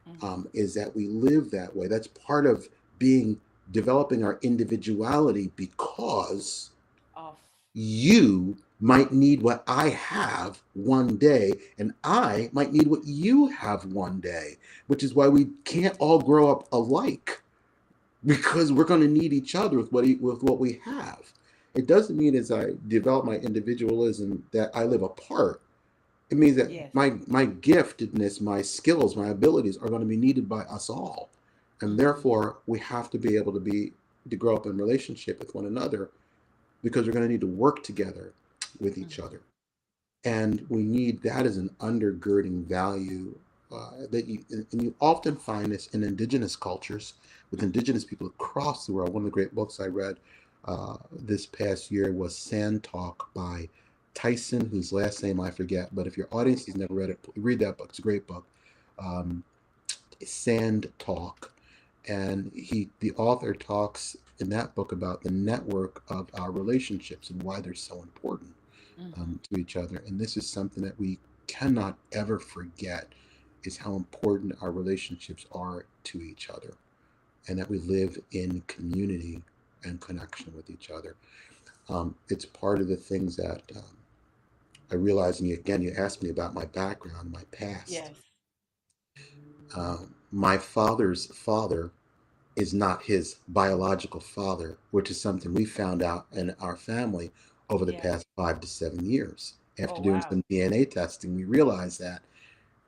Hmm. is that we live that way. That's part of being developing our individuality, because Of. you might need what I have one day, and I might need what you have one day, which is why we can't all grow up alike, because we're going to need each other with what we have. It doesn't mean as I develop my individualism that I live apart. It means that Yes. my giftedness, my skills, my abilities are going to be needed by us all, and Hmm. therefore we have to be able to grow up in relationship with one another, because we're going to need to work together with each Hmm. other. And we need that as an undergirding value, and you often find this in indigenous cultures with indigenous people across the world. One of the great books I read this past year was Sand Talk by Tyson, whose last name I forget. But if your audience has never read it, read that book. It's a great book. Um, Sand Talk, and the author talks in that book about the network of our relationships and why they're so important, Hmm. to each other. And this is something that we cannot ever forget, is how important our relationships are to each other, and that we live in community and connection with each other. It's part of the things that I realize. And you asked me about my background, my past. Yes. My father's father is not his biological father, which is something we found out in our family over the Yes. past 5 to 7 years. Oh After doing wow. some DNA testing, we realized that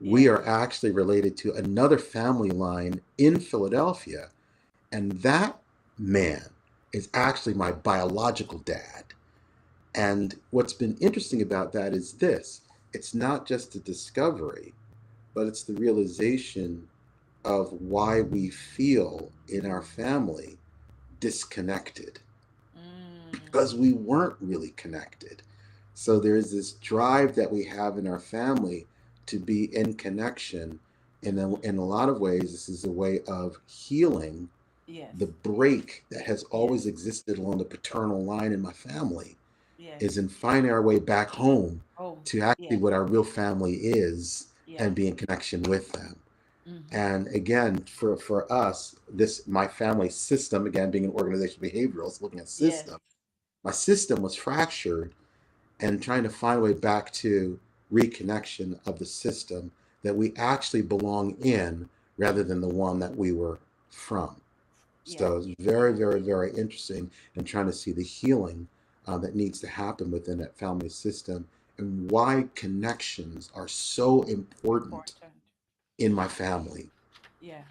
we Yes. are actually related to another family line in Philadelphia, and that man is actually my biological dad. And what's been interesting about that is this: it's not just a discovery, but it's the realization of why we feel in our family disconnected, because Mm. we weren't really connected. So there's this drive that we have in our family to be in connection. And then Hmm. in a lot of ways, this is a way of healing Yes. the break that has always Yes. existed along the paternal line in my family, Yes. is in finding our way back home Oh. to actually Yes. what our real family is, and Yes. be in connection with them. Hmm. And again, for us, this my family system, again being an organization behavioralist, looking at Yes. system, my system was fractured, and trying to find a way back to reconnection of the system that we actually belong in, rather than Hmm. the one that we were from. Yes. So it's very, very, very interesting in trying to see the healing that needs to happen within that family system, and why connections are so important Important. in my family, Yeah.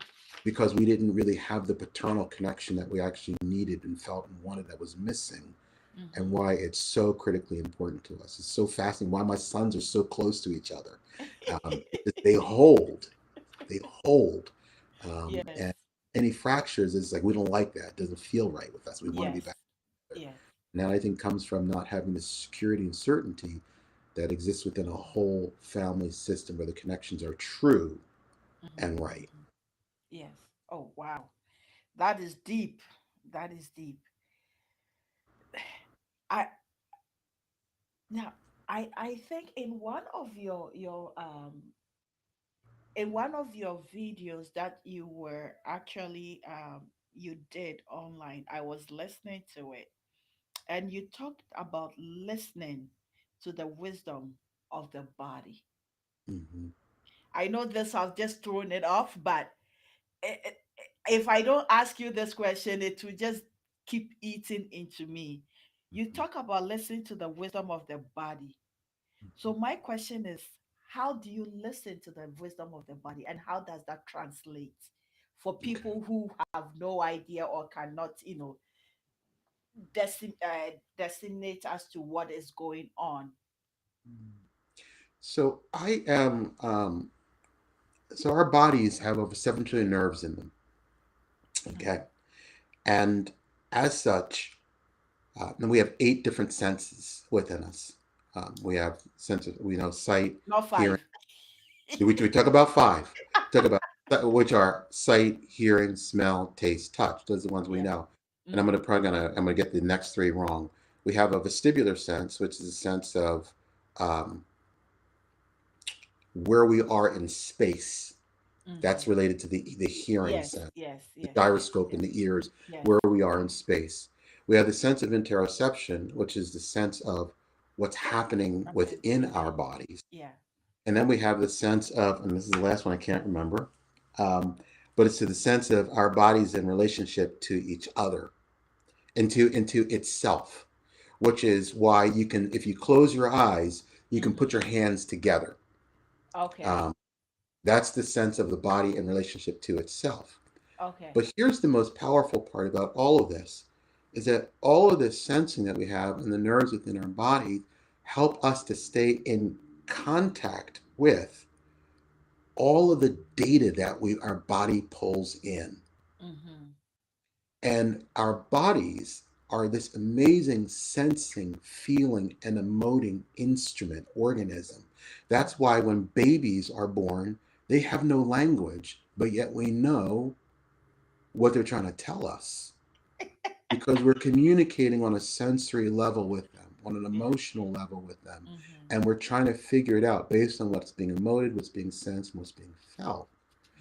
because we didn't really have the paternal connection that we actually needed and felt and wanted, that was missing, and Mm-hmm. why it's so critically important to us. It's so fascinating why my sons are so close to each other. Because they hold, Yes. and any fractures is like we don't like that. It doesn't feel right with us. We want to be Yes. back together. Yes. And that, I think, comes from not having the security and certainty that exists within a whole family system where the connections are true Mm-hmm. and right. Mm-hmm. Yes. Oh, wow. That is deep. That is deep. I now I think in one of your videos that you were actually you did online, I was listening to it, and you talked about listening to the wisdom of the body. Mm-hmm. I know this has just thrown it off, but i- i- if I don't ask you this question, it will just keep eating into me. You talk about listening to the wisdom of the body. So my question is, how do you listen to the wisdom of the body, and how does that translate for Okay. people who have no idea or cannot, designate as to what is going on? So so our bodies have over 7 trillion nerves in them. Okay. Mhm. And as such, and we have 8 different senses within us. We have senses, we know sight, Not hearing. five. We talk about five. We talk about which are sight, hearing, smell, taste, touch. Those are the ones we Yeah. know. And Mm-hmm. I'm gonna get the next 3 wrong. We have a vestibular sense, which is a sense of um, where we are in space. Mm-hmm. That's related to the hearing Yes, sense, yes, the yes, yes, gyroscope in yes, the ears, yes. where we are in space. We have the sense of interoception, which is the sense of what's happening Happen within our within. bodies. Yeah. And then we have the sense of, and this is the last one I can't remember, um, but it's to the sense of our bodies in relationship to each other, into itself, which is why you can, if you close your eyes, you can Mm-hmm. put your hands together. Okay. Um, that's the sense of the body in relationship to itself. Okay. But here's the most powerful part about all of this is that all of this sensing that we have and the nerves within our body help us to stay in contact with all of the data that our body pulls in. Mm-hmm. And our bodies are this amazing sensing, feeling, and emoting instrument, organism. That's Mm-hmm. why when babies are born, they have no language, but yet we know what they're trying to tell us because we're communicating on a sensory level with them, on an Yeah. emotional level with them, Mm-hmm. and we're trying to figure it out based on what's being emoted, what's being sensed, and what's being felt.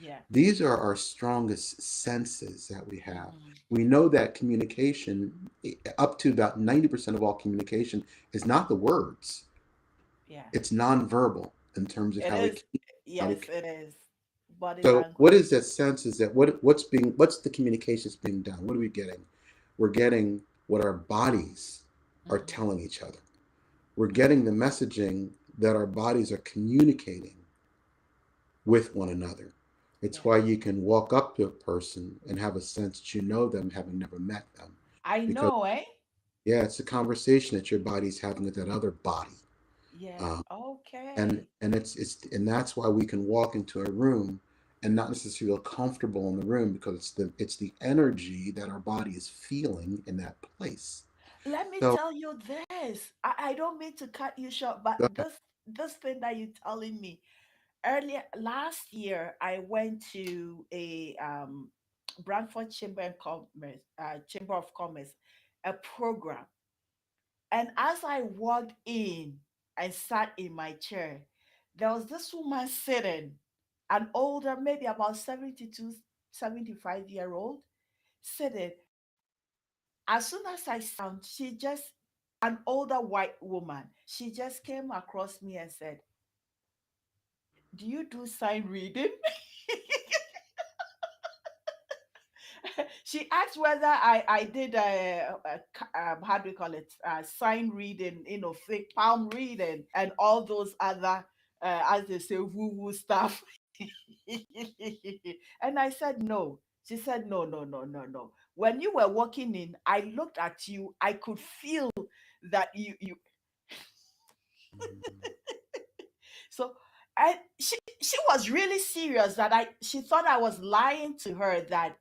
Yeah. These are our strongest senses that we have. Mm-hmm. We know that communication, up to about 90% of all communication, is not the words, Yeah. it's nonverbal in terms of It how we is. how we Yes, it is. Body so what language. is that sense is that what's the communications being done? What are we getting? We're getting what our bodies are Mm-hmm. telling each other. We're getting the messaging that our bodies are communicating with one another. It's Yeah. why you can walk up to a person and have a sense that you know them having never met them. I Because know, eh? yeah, it's a conversation that your body's having with that other body. Yes. Um, and Okay. and that's why we can walk into a room and not necessarily feel comfortable in the room because it's the energy that our body is feeling in that place. Let me So tell you this. I don't mean to cut you short, but go ahead. this thing that you're telling me. Earlier last year, I went to a Brantford Chamber of Commerce, a program. And as I walked in and sat in my chair, there was this woman sitting, an older, maybe about 72, 75-year old, sitting. As soon as I sat down, an older white woman, she just came across me and said, "Do you do sign reading?" She asked whether I did how do we call it, sign reading, fake palm reading, and all those other as they say woo woo stuff. And I said no. She said no, no, no, no, no. When you were walking in, I looked at you. I could feel that you. So, and she was really serious that she thought I was lying to her, that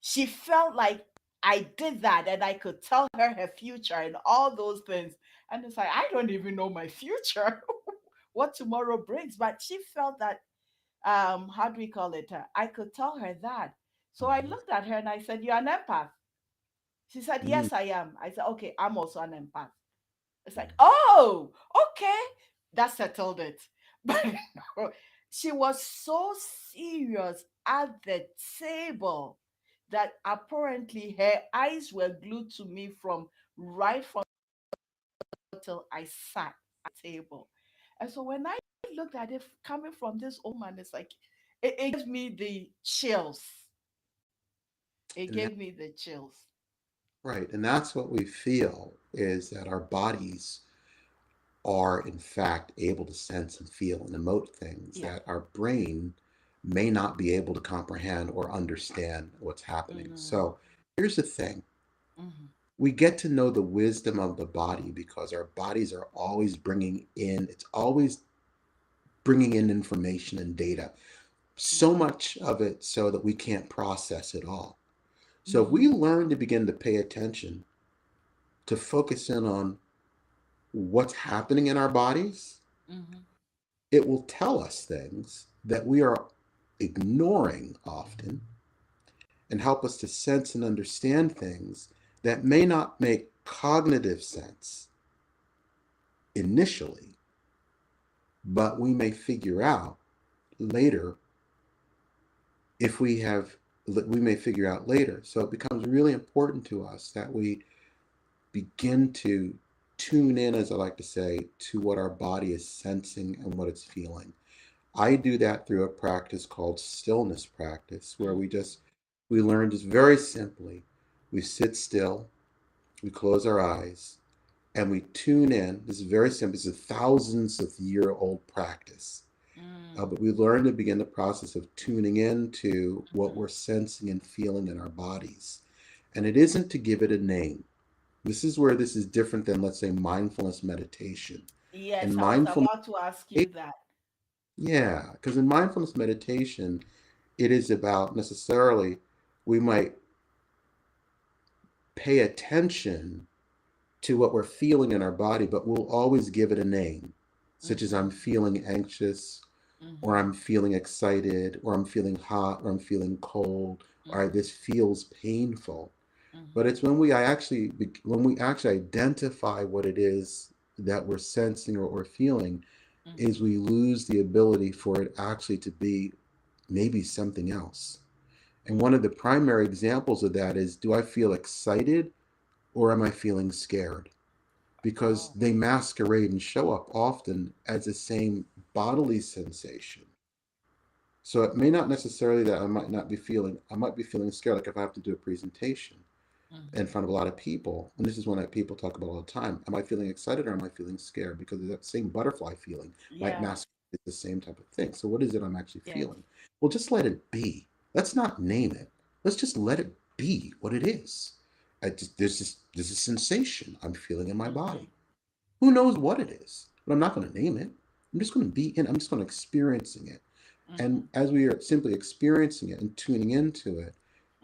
she felt like I did that and I could tell her future and all those things. And it's like, I don't even know my future, what tomorrow brings. But she felt that, how do we call it? I could tell her that. So I Mhm. looked at her and I said, "You're an empath." She said, Mm. "Yes, I am." I said, "Okay, I'm also an empath." It's like, Mm. oh, okay, that settled it. But no, she was so serious at the table that apparently her eyes were glued to me from right from till I sat at the table. And so when I looked at it coming from this old man, it's like it gave me the chills. It And that, gave me the chills. right, and that's what we feel is that our bodies are in fact able to sense and feel and emote things Yeah. that our brain may not be able to comprehend or understand what's happening. Mm, So here's the thing: mm-hmm, we get to know the wisdom of the body because our bodies are always it's always bringing in information and data, so mm-hmm, much of it so that we can't process it all. So if we mm-hmm, learn to begin to pay attention, to focus in on what's happening in our bodies, mm-hmm, it will tell us things that we are ignoring often and help us to sense and understand things that may not make cognitive sense initially, but we may figure out later if we may figure out later. So it becomes really important to us that we begin to tune in, as I like to say, to what our body is sensing and what it's feeling. I do that through a practice called stillness practice, where mm, we learn just very simply. We sit still, we close our eyes, and we tune in. This is very simple. It's a thousands of year old practice. mm, But we learn to begin the process of tuning in to what mm-hmm. we're sensing and feeling in our bodies. And it isn't to give it a name. This is where this is different than, let's say, mindfulness meditation. In Yes, I was mindfulness, about to ask you that. yeah, because in mindfulness meditation, it is about necessarily, we might pay attention to what we're feeling in our body, but we'll always give it a name, such as Mm-hmm, I'm feeling anxious, or mm-hmm, I'm feeling excited, or I'm feeling hot, or I'm feeling cold, or mm-hmm, this feels painful. But mm-hmm, it's when we actually identify what it is that we're sensing or we're feeling, is mm-hmm. we lose the ability for it actually to be maybe something else. And one of the primary examples of that is, do I feel excited or am I feeling scared? Because Oh, they masquerade and show up often as the same bodily sensation. So it may not necessarily that I might be feeling scared, like if I have to do a presentation in mm-hmm. front of a lot of people. And this is one that people talk about all the time. Am I feeling excited or am I feeling scared? Because that same butterfly feeling might Yeah, mask the same type of thing. So what is it I'm actually yes. feeling? Well, just let it be. Let's not name it. Let's just let it be what it is. There's a sensation I'm feeling in my Mm-hmm, body. Who knows what it is? But I'm not going to name it. I'm just going to be in. I'm just going to experiencing it. mm-hmm, And as we are simply experiencing it and tuning into it,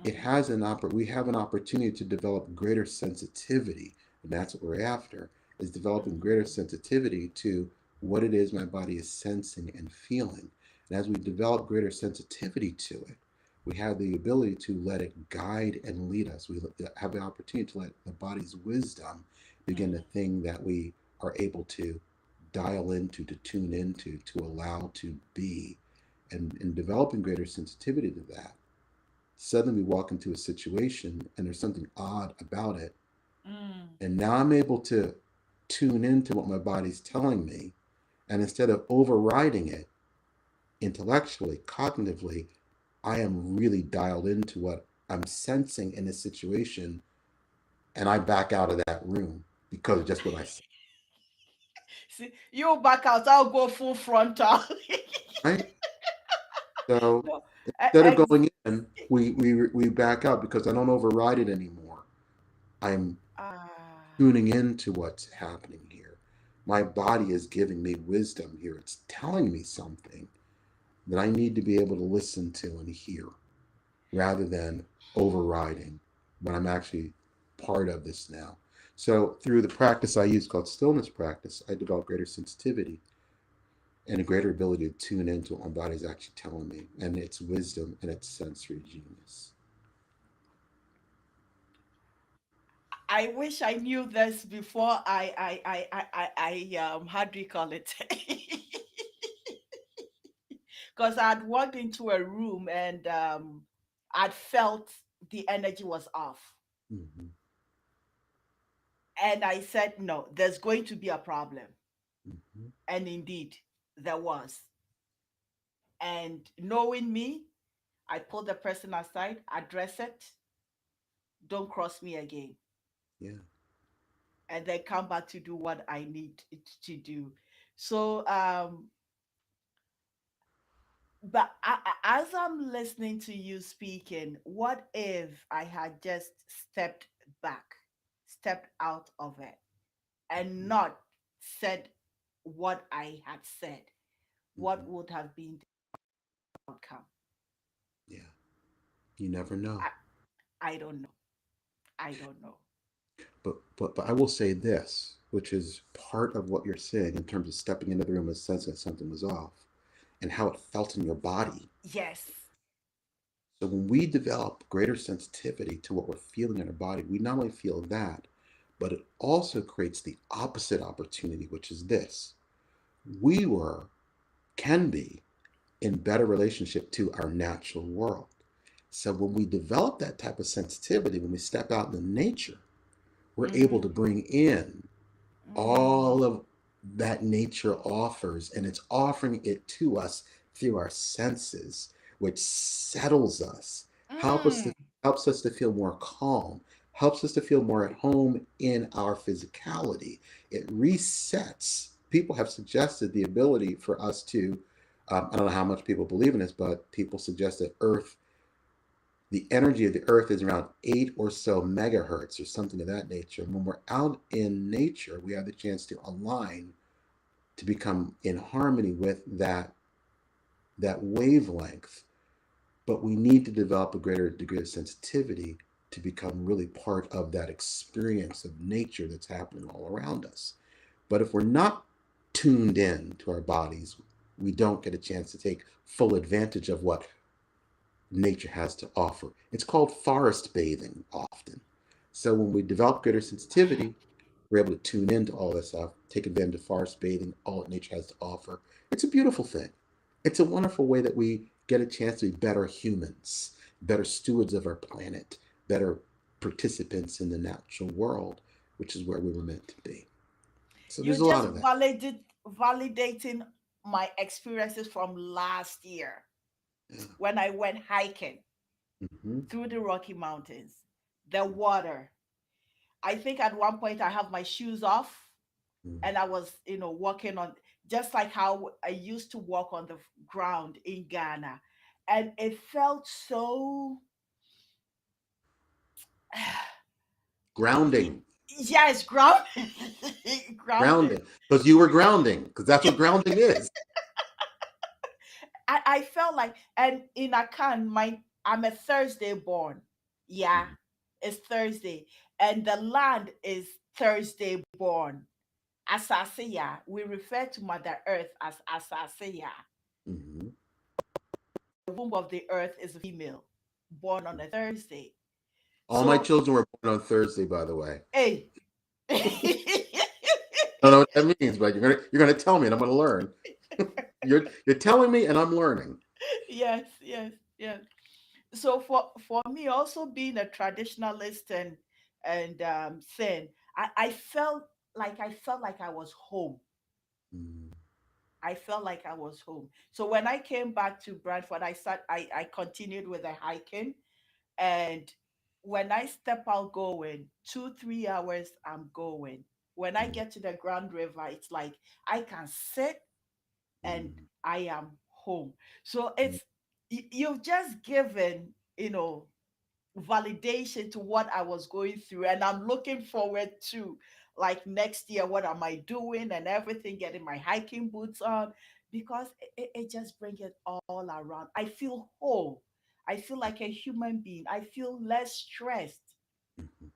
mm-hmm, we have an opportunity to develop greater sensitivity, and that's what we're after, is developing greater mm-hmm, sensitivity to what it is my body is sensing and feeling. And as we develop greater sensitivity to it, we have the ability to let it guide and lead us. We have the opportunity to let the body's wisdom begin the mm-hmm, thing that we are able to dial into, to tune into, to allow to be. And in developing greater sensitivity to that, suddenly we walk into a situation and there's something odd about it. mm, And now I'm able to tune into what my body's telling me. And instead of overriding it intellectually, cognitively, I am really dialed into what I'm sensing in this situation, and I back out of that room because of just what I said. See, you back out, I'll go full frontal. Right? So No, instead of ex- going in, we back out because I don't override it anymore. I'm ah, tuning into what's happening here. My body is giving me wisdom here. It's telling me something that I need to be able to listen to and hear rather than overriding when I'm actually part of this now. So, through the practice I use called stillness practice, I develop greater sensitivity and a greater ability to tune into what my body's actually telling me and its wisdom and its sensory genius. I wish I knew this before how do you call it? Because I'd walked into a room and I'd felt the energy was off. Mm-hmm. And I said, no, there's going to be a problem. Mm-hmm. And indeed, there was. And knowing me, I pulled the person aside, address it, don't cross me again, Yeah. and then come back to do what I need it to do. So, but as I'm listening to you speaking, what if I had just stepped back, stepped out of it, and Mm-hmm. not said what I had said? Mm-hmm. What would have been the outcome? Yeah. You never know. I, I don't know. I don't know. But I will say this, which is part of what you're saying in terms of stepping into the room and sensing that something was off and how it felt in your body. Yes. So when we develop greater sensitivity to what we're feeling in our body, we not only feel that, but it also creates the opposite opportunity, which is this. We were, can be, in better relationship to our natural world. So when we develop that type of sensitivity, when we step out into nature, we're able Mm, to bring in mm, all of that nature offers, and it's offering it to us through our senses, which settles us, help us to mm. helps us to feel more calm, helps us to feel more at home in our physicality. It resets. People have suggested the ability for us to, I don't know how much people believe in this, but people suggest that Earth, the energy of the earth is around 8 or so megahertz or something of that nature. And when we're out in nature, we have the chance to align to become in harmony with that wavelength. But we need to develop a greater degree of sensitivity to become really part of that experience of nature that's happening all around us. But if we're not tuned in to our bodies, we don't get a chance to take full advantage of what nature has to offer. It's called forest bathing often. So when we develop greater sensitivity, we're able to tune into all this stuff, take advantage of forest bathing, all that nature has to offer. It's a beautiful thing. It's a wonderful way that we get a chance to be better humans, better stewards of our planet, better participants in the natural world, which is where we were meant to be. So You there's a lot just of that. validating my experiences from last year Yeah. when I went hiking Mm-hmm. through the Rocky Mountains. The water. I think at one point I have my shoes off Mm-hmm. and I was, walking on just like how I used to walk on the ground in Ghana. And it felt so Grounding, yes, grounded. Grounded. grounding, because you were grounding, because that's what grounding is. I felt like, and in Akan, I'm a Thursday born. Yeah, Mm-hmm. it's Thursday. And the land is Thursday born. Asasiya. We refer to Mother Earth as Asasiya. Mm-hmm. The womb of the earth is a female, born on a Thursday. All my So, children were born on Thursday, by the way. hey. I don't know what that means, but you're gonna tell me, and I'm gonna learn. You're telling me, and I'm learning. Yes, yes, yes. So for me, also being a traditionalist and sin, I felt like I was home. Mm, I felt like I was home. So when I came back to Bradford, I continued with the hiking, And when I step out going, 2, 3 hours, I'm going. When I Mm, get to the Grand River, it's like I can sit and mm, I am home. So mm. you've just given, validation to what I was going through. And I'm looking forward to, like, next year, what am I doing and everything, getting my hiking boots on, because it just brings it all around. I feel whole. I feel like a human being. I feel less stressed. Mhm.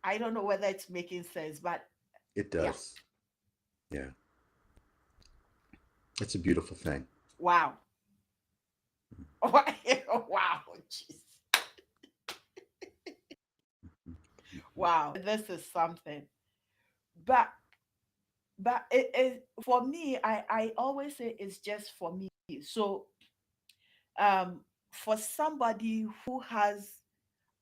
I don't know whether it's making sense, but It yeah. does. Yeah. It's a beautiful thing. Wow. Wow. Jeez. Mhm. Wow. This is something. But it for me, I always say it's just for me. So um for somebody who has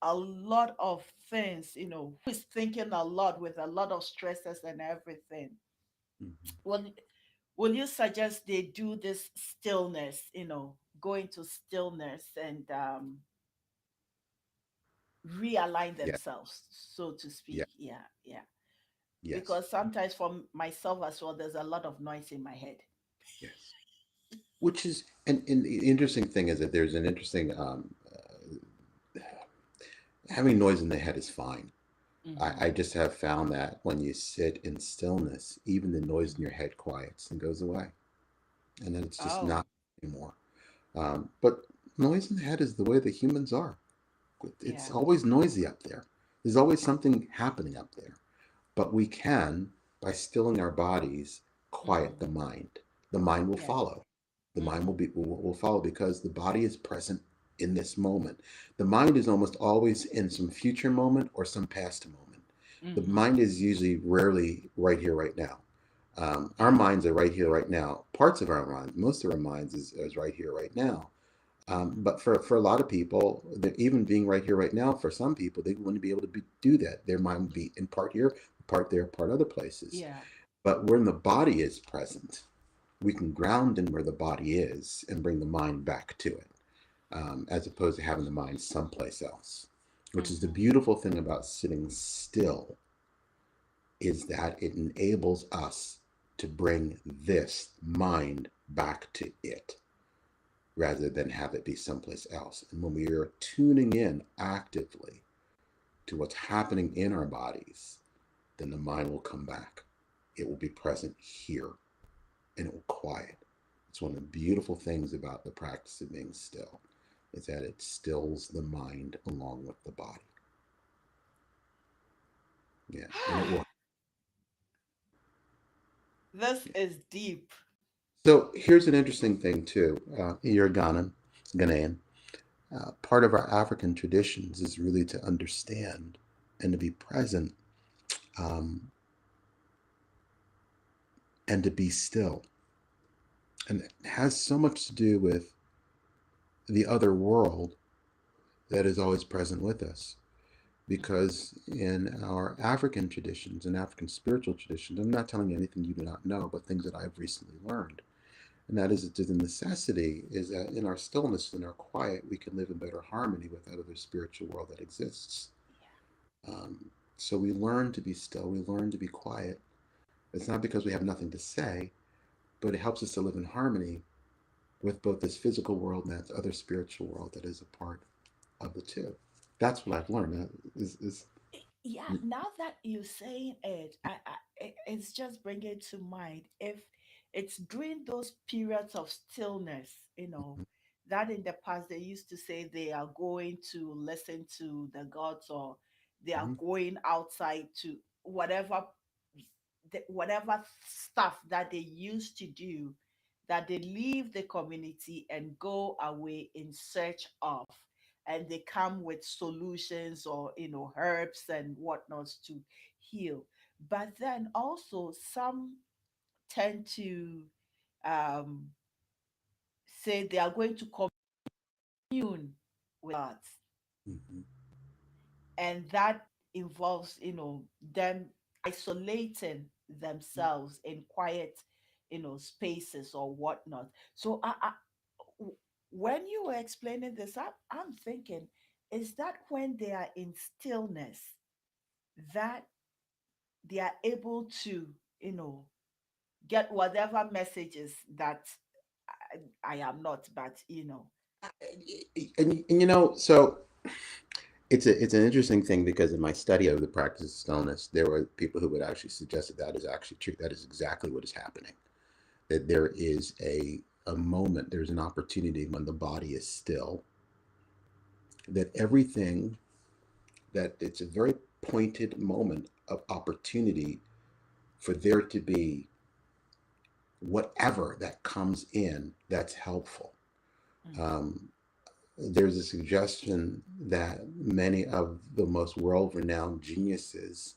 a lot of things, who is thinking a lot with a lot of stresses and everything, Mhm. will will you suggest they do this stillness, go into stillness and realign Yeah. themselves, so to Yeah. speak? Yeah, yeah. Yes. Because sometimes for myself as well, there's a lot of noise in my head. Yes. Which is, and the interesting thing is that there's an interesting, having noise in the head is fine. I Mm-hmm. just have found that when you sit in stillness, even the noise in your head quiets and goes away. And then it's just Oh, not anymore. But noise in the head is the way that humans are. It's yeah. always noisy up there. There's always something happening up there. But we can, by stilling our bodies, quiet Mm-hmm. the mind. The mind will Yeah. follow. The mind Mm-hmm. will follow because the body is present in this moment. The mind is almost always in some future moment or some past moment. The Mm-hmm. mind is usually rarely right here, right now. Our minds are right here, right now. Parts of our mind, most of our minds is right here, right now. Mm-hmm. But for a lot of people, even being right here, right now, for some people, they wouldn't be able to do that. Their mind would be in part here, part there, part other places. Yeah. But when the body is present, we can ground in where the body is and bring the mind back to it, as opposed to having the mind someplace else. Which is the Mm-hmm. beautiful thing about sitting still, is that it enables us to bring this mind back to it rather than have it be someplace else. And when we are tuning in actively to what's happening in our bodies, then the mind will come back. It will be present here and it will quiet. It's one of the beautiful things about the practice of being still, is that it stills the mind along with the body. Yeah, and it will. This is deep. So here's an interesting thing too. You're Ghanaian. Part of our African traditions is really to understand and to be present, um, and to be still. And it has so much to do with the other world that is always present with us. Because in our African traditions and African spiritual traditions, I'm not telling you anything you do not know, but things that I've recently learned. And that is that the necessity is that in our stillness, in our quiet, we can live in better harmony with that other spiritual world that exists. So we learn to be still, we learn to be quiet. It's not because we have nothing to say, but it helps us to live in harmony with both this physical world and that other spiritual world that is a part of the two. That's what I've learned. Is Yeah, now that you're saying it, it's just bringing to mind, if it's during those periods of stillness, that in the past they used to say they are going to listen to the gods, or they are mm-hmm, going outside to whatever, whatever stuff that they used to do, that they leave the community and go away in search of, and they come with solutions, or herbs and whatnots to heal. But then also some tend to um, say they are going to commune with gods, mm-hmm, and that involves them isolating themselves in quiet spaces or whatnot. So when you were explaining this, I'm thinking, is that when they are in stillness that they are able to, you know, get whatever messages that I am not, but And you know, so it's an interesting thing because in my study of the practice of stillness, there were people who would actually suggest that that is actually true. That is exactly what is happening. That there is a moment, there's an opportunity when the body is still, that everything, that it's a very pointed moment of opportunity for there to be whatever that comes in that's helpful. Mm-hmm. Um, there's a suggestion that many of the most world renowned geniuses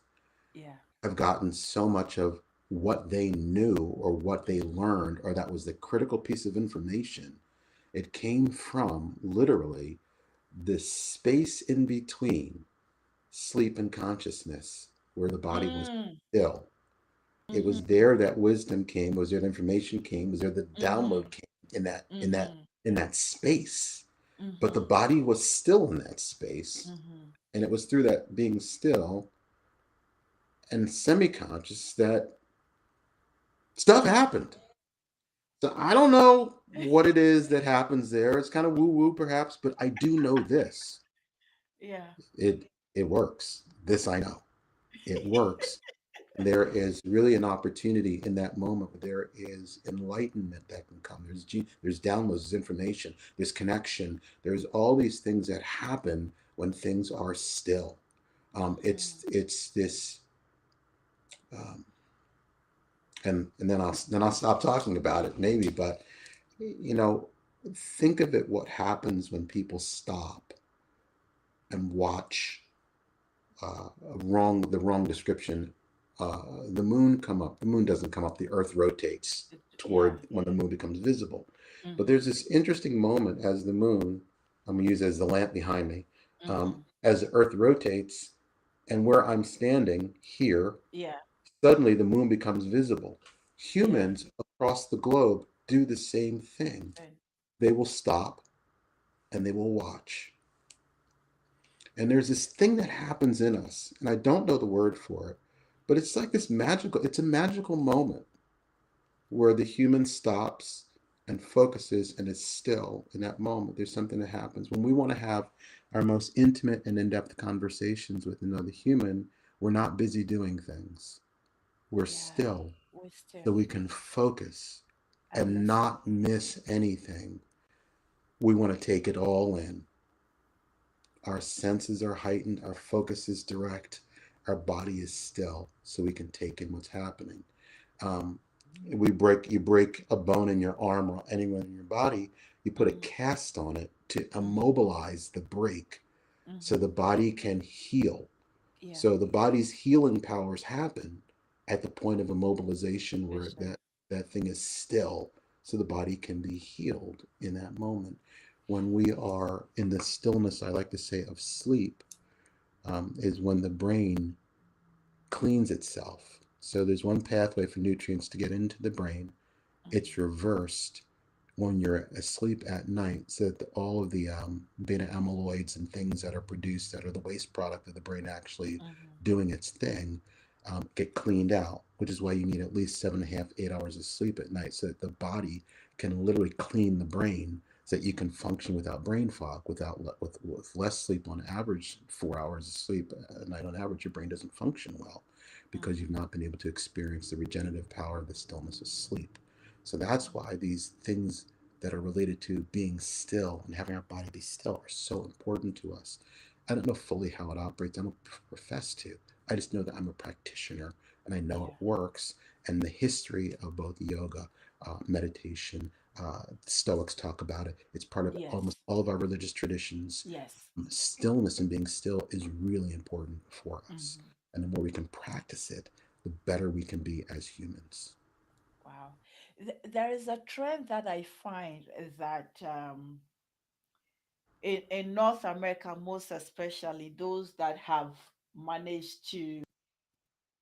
Yeah. have gotten so much of what they knew or what they learned, or that was the critical piece of information. It came from literally the space in between sleep and consciousness where the body was Mm, still. It mm-hmm. was there that wisdom came, was there the information came, was there the Mm-hmm. download came in that in that Mm-hmm. in that space. But the Mm-hmm. body was still in that space. Mm-hmm. And it was through that being still and semi-conscious that stuff happened. So I don't know what it is that happens there. It's kind of woo-woo perhaps, but I do know this. Yeah. It works. This I know. It works. And there is really an opportunity in that moment where there is enlightenment that can come. There's downloads, there's information, there's connection. There's all these things that happen when things are still. Mm-hmm. It's this, um, and then I'll stop talking about it maybe. But you know, think of it. What happens when people stop and watch the wrong description. The moon come up. The moon doesn't come up. The Earth rotates Yeah. toward when the moon becomes visible. But Mm-hmm. there's this interesting moment as the moon. I'm gonna use it as the lamp behind me. Mm-hmm. As the Earth rotates, and where I'm standing here, Yeah. suddenly the moon becomes visible. Yeah. Humans across the globe do the same thing. Then. They will stop and they will watch. And there's this thing that happens in us, and I don't know the word for it, but it's like this magical, it's a magical moment where the human stops and focuses and is still in that moment. There's something that happens. When we want to have our most intimate and in depth conversations with another human, we're not busy doing things. We're Yeah. still We so still we can focus and and listen. not miss anything. We want to take it all in. Our senses are heightened, our focus is direct, our body is still, so we can take in what's happening. Um, you break a bone in your arm or anywhere in your body, you put a Mm-hmm. cast on it to Mm-hmm. immobilize the break, so Mm-hmm. the body can heal. Yeah. So the body's healing powers happen at the point of immobilization where Vision. that thing is still, so the body can be healed in that moment. When we are in the stillness, I like to say, of sleep, is when the brain cleans itself. So there's one pathway for nutrients to get into the brain. It's Mm-hmm. reversed when you're asleep at night, so that all of the beta amyloids and things that are produced that are the waste product of the brain actually Mm-hmm. doing its thing get cleaned out, which is why you need at least 7.5, 8 hours of sleep at night, so that the body can literally clean the brain, so that you Mm-hmm. can function without brain fog, with less sleep on average, 4 hours of sleep a night on average, your brain doesn't function well because you've Mm-hmm. not been able to experience the regenerative power of the stillness of sleep. So that's why these things that are related to being still and having our body be still are so important to us. I don't know fully how it operates. I don't profess to. I just know that I'm a practitioner and I know Yeah. it works. And the history of both yoga, meditation, Stoics talk about it. It's part of almost Yes. all of our religious traditions. Yes. Stillness and being still is really important for us. Mm-hmm. And the more we can practice it, the better we can be as humans. Wow. There is a trend that I find that in North America, most especially those that have managed to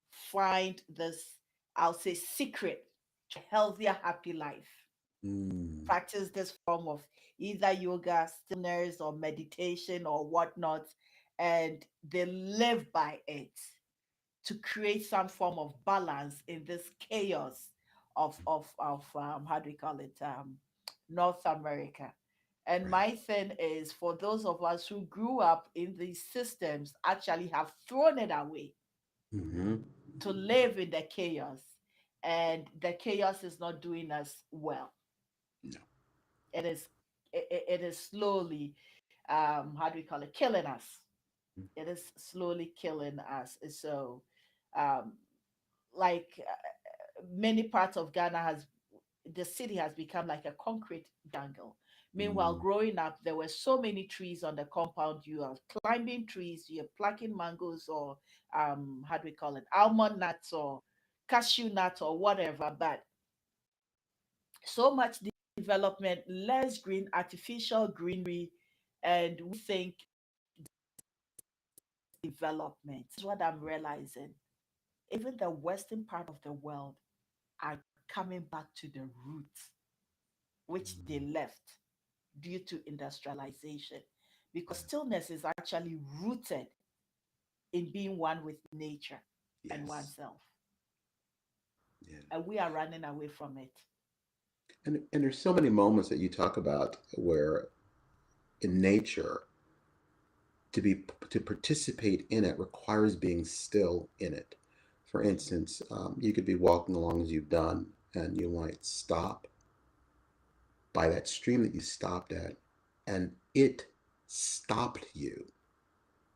find this, I'll say, secret to a healthier, happy life. Mm. practice this form of either yoga, stillness, or meditation or whatnot, and they live by it to create some form of balance in this chaos of how do we call it, North America. And Right. my thing is, for those of us who grew up in these systems, actually have thrown it away Mm-hmm. to live in the chaos, and the chaos is not doing us well. No. It is it is slowly, how do we call it, killing us. It is slowly killing us. So um like many parts of Ghana has, the city has become like a concrete jungle. Meanwhile, Mm. growing up, there were so many trees on the compound. You are climbing trees, you're plucking mangoes, or how do we call it, almond nuts or cashew nuts or whatever. But so much development, less green, artificial greenery, and we think development. This is what I'm realizing. Even the western part of the world are coming back to the roots which they Mm. left due to industrialization. Because stillness is actually rooted in being one with nature and Yes. oneself. Yeah. And we are running away from it. And there's so many moments that you talk about where in nature to be to participate in it requires being still in it. For Mhm. instance, you could be walking along as you've done, and you might stop by that stream that you stopped at, and it stopped you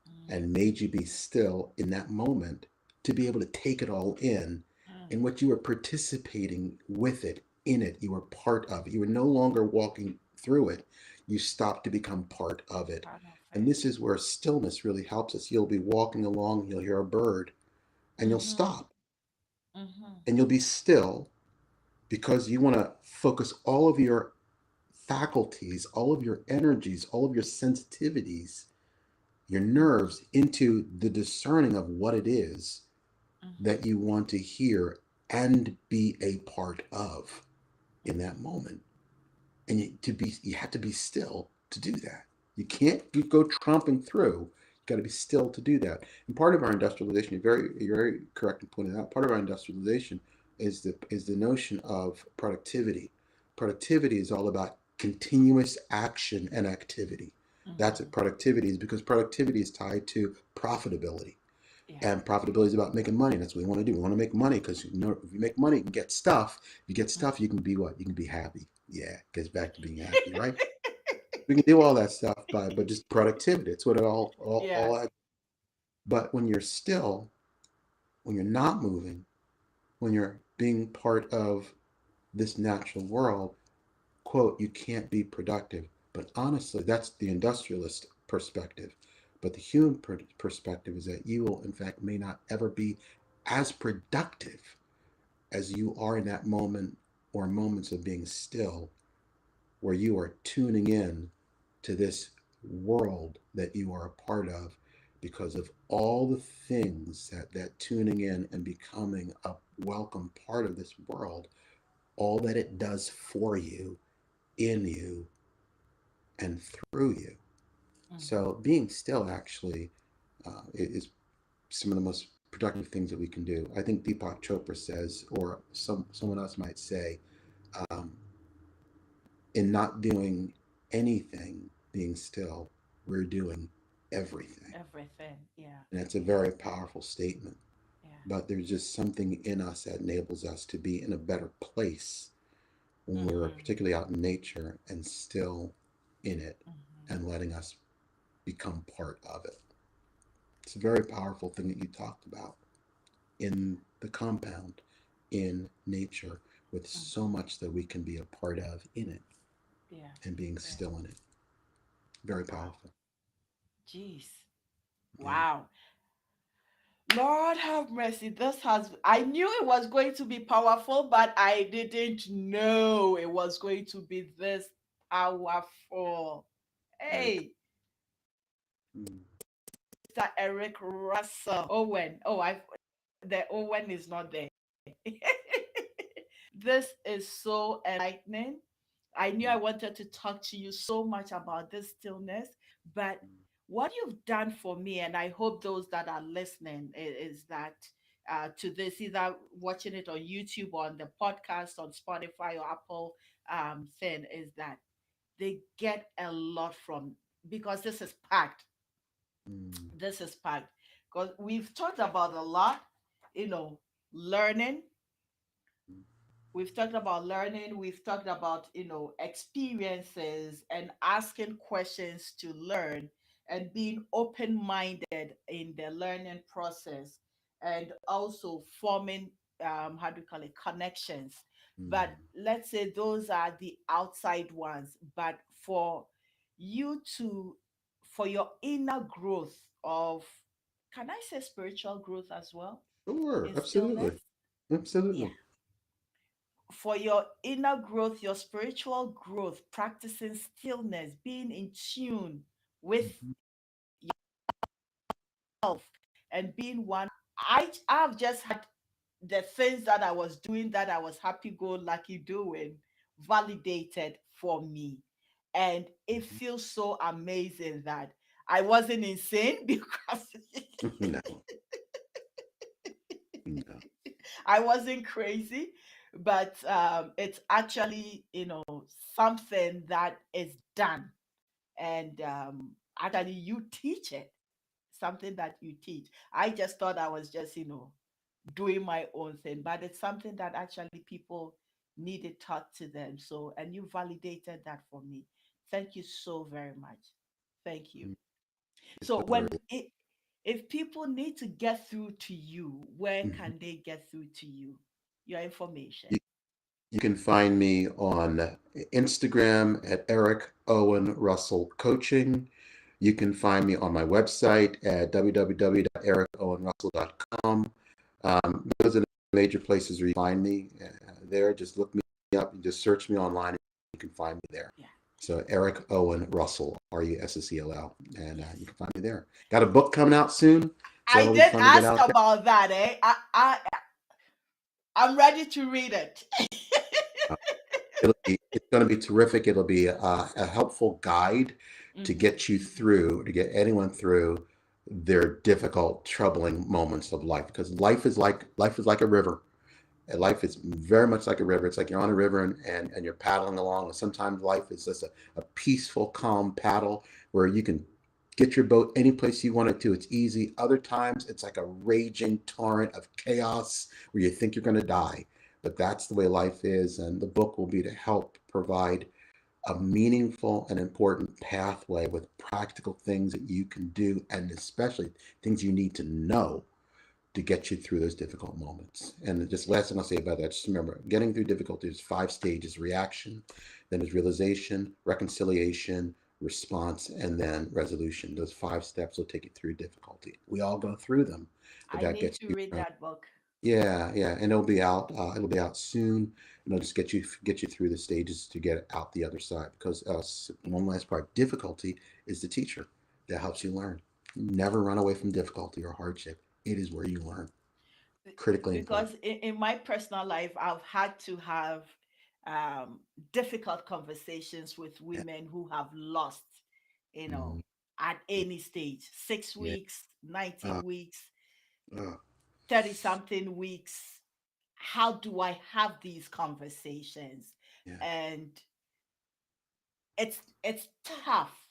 Mm, and made you be still in that moment to be able to take it all in mm, what you were participating with it, in it. You were part of it. You were no longer walking through it. You stopped to become part of it. part of And it. this is where stillness really helps us. You'll be walking along, you'll hear a bird, and you'll Mm-hmm. stop Mm-hmm. and you'll be still because you want to focus all of your faculties, all of your energies, all of your sensitivities, your nerves into the discerning of what it is Mm-hmm. that you want to hear and be a part of in that Mm-hmm. moment. And you have to be still to do that. You go tromping through. You got to be still to do that. And part of our industrialization, you're very correct in pointing out. Part of our industrialization is the notion of productivity. Productivity is all about continuous action and activity. That's Mm-hmm. what productivity is, because productivity is tied to profitability. Yeah. And profitability is about making money. That's what we want to do. We want to make money because if you make money, you can get stuff. If you get stuff, you can be what? You can be happy. Yeah, it gets back to being happy, right? We can do all that stuff by just productivity. It's what it Yeah. all. But when you're still, when you're not moving, when you're being part of this natural world, quote, you can't be productive. But honestly, that's the industrialist perspective. But the human perspective is that you will, in fact, may not ever be as productive as you are in that moment or moments of being still, where you are tuning in to this world that you are a part of because of all the things that tuning in and becoming a welcome part of this world, all that it does for you, in you, and through you. Mm-hmm. So being still actually is some of the most productive things that we can do. I think Deepak Chopra says, or someone else might say, um, in not doing anything, being still, we're doing everything. Everything. Yeah. And it's a Yeah. very powerful statement. Yeah. But there's just something in us that enables us to be in a better place when we're Mm-hmm. particularly out in nature and still in it Mm-hmm. and letting us become part of it. It's a very powerful thing that you talked about in the compound, in nature, with so Mm-hmm. much that we can be a part of in it Yeah. and being Yeah. still in it. Very Wow. powerful. Jeez. Yeah. Wow. Lord have mercy. This has, I knew it was going to be powerful, but I didn't know it was going to be this powerful. Very. Hey, Mm. Mr. Eric Russell. Owen. Oh, the Owen is not there. This is so enlightening. I knew I wanted to talk to you so much about this stillness, but what you've done for me, and I hope those that are listening, is that to this, either watching it on YouTube or on the podcast on Spotify or Apple thing, is that they get a lot from, because this is packed. Mm. This is packed because we've talked about a lot, you know, learning. We've talked about learning. We've talked about, experiences and asking questions to learn and being open minded in the learning process, and also forming, how do you call it, connections. But Mm. let's say those are the outside ones. But you to, for your inner growth of, can I say spiritual growth as well Sure, in stillness? absolutely. Yeah, Absolutely. for your inner growth, your spiritual growth, practicing stillness, being in tune with Mhm. self and being one. I've just had the things that I was doing, that I was happy go lucky doing, validated for me. And it Mhm. feels so amazing that I wasn't insane because No, no. I wasn't crazy, but it's actually, something that is done. And actually, you teach it, something that you teach. I just thought I was just, doing my own thing, but it's something that actually people needed taught to them. So, and you validated that for me. Thank you so very much. Thank you. Mm. You're So, so very if people need to get through to you, where Mhm. can they get through to you? Your information. You, you can find me on Instagram at Eric Owen Russell Coaching. You can find me on my website at www.ericowenrussell.com. Those are the major places where you find me. There, just look me up and just search me online. You can find me there. Yeah. So Eric Owen Russell, Russell, and Yes. you can find me there. Got a book coming out soon, so I it'll be did fun to get ask out there. about that, eh? I'm ready to read it. It's going to be terrific. It'll be a helpful guide to Hmm. get you through, to get anyone through their difficult, troubling moments of life. Because life is like a river. And life is very much like a river. It's like you're on a river and you're paddling along. And sometimes life is just a peaceful, calm paddle where you can get your boat any place you want it to. It's easy. Other times it's like a raging torrent of chaos where you think you're going to die. But that's the way life is. And the book will be to help provide a meaningful and important pathway with practical things that you can do, and especially things you need to know to get you through those difficult moments. And just last thing I'll say about that, just remember, getting through difficulty is 5 stages: reaction, then there's realization, reconciliation, response, and then resolution. Those 5 steps will take you through difficulty. We all go through them, but I that need gets to you. read that book. Yeah, yeah, and it'll be out. It'll be out soon, and it'll just get you through the stages to get out the other side. Because one last part, difficulty is the teacher that helps you learn. Never run away from difficulty or hardship. It is where you learn. Critically important. Because in my personal life, I've had to have um, difficult conversations with Yeah. women who have lost, you know, Mm, at any stage, six yeah. weeks, 19 Uh, weeks, uh, 30 something weeks. How do I have these conversations? yeah. And it's tough.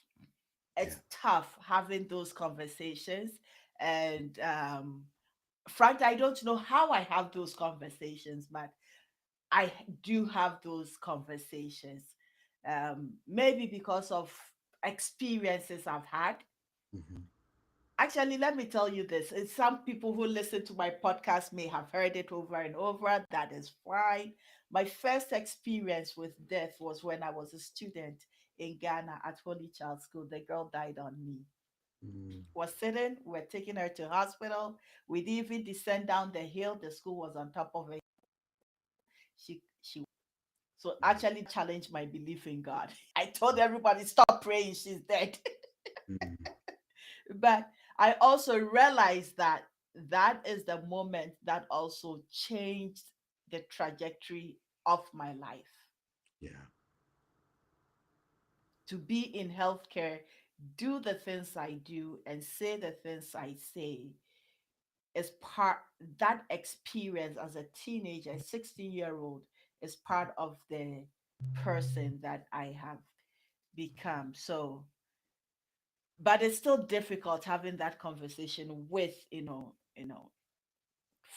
Yeah. It's tough having those conversations. And frankly, I don't know how I have those conversations, but I do have those conversations. Maybe because of experiences I've had. Hmm. Actually, let me tell you this. Some people who listen to my podcast may have heard it over and over. That is fine. My first experience with death was when I was a student in Ghana at Holy Child School. The girl died on me. Mm, Was sitting, we're taking her to hospital. We didn't even descend down the hill. The school was on top of it. She so actually challenged my belief in God. I told everybody, stop praying, she's dead. mm, But I also realized that that is the moment that also changed the trajectory of my life. yeah. to be in healthcare, do the things I do, and say the things I say is part, that experience as a teenager, a 16-year-old, is part of the person that I have become. So, but it's still difficult having that conversation with,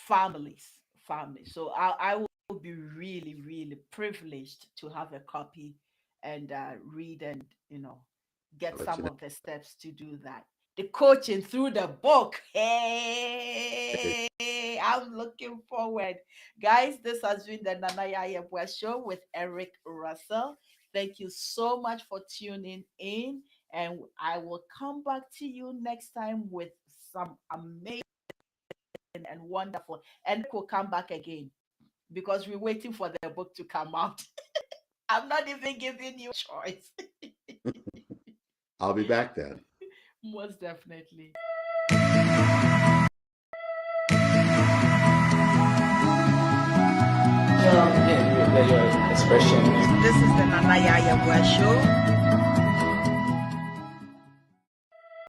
families. So I will be really, really privileged to have a copy and read and, get I'll let you some know. of the steps to do that. The coaching through the book. Hey, I'm looking forward. Guys, this has been the Nanaya Yebwe Show with Eric Russell. Thank you so much for tuning in. And I will come back to you next time with some amazing and wonderful. And we'll come back again because we're waiting for the book to come out. I'm not even giving you a choice. I'll be back then. Most definitely. Yeah, your expression. This is the Nanaya Yabwa Show.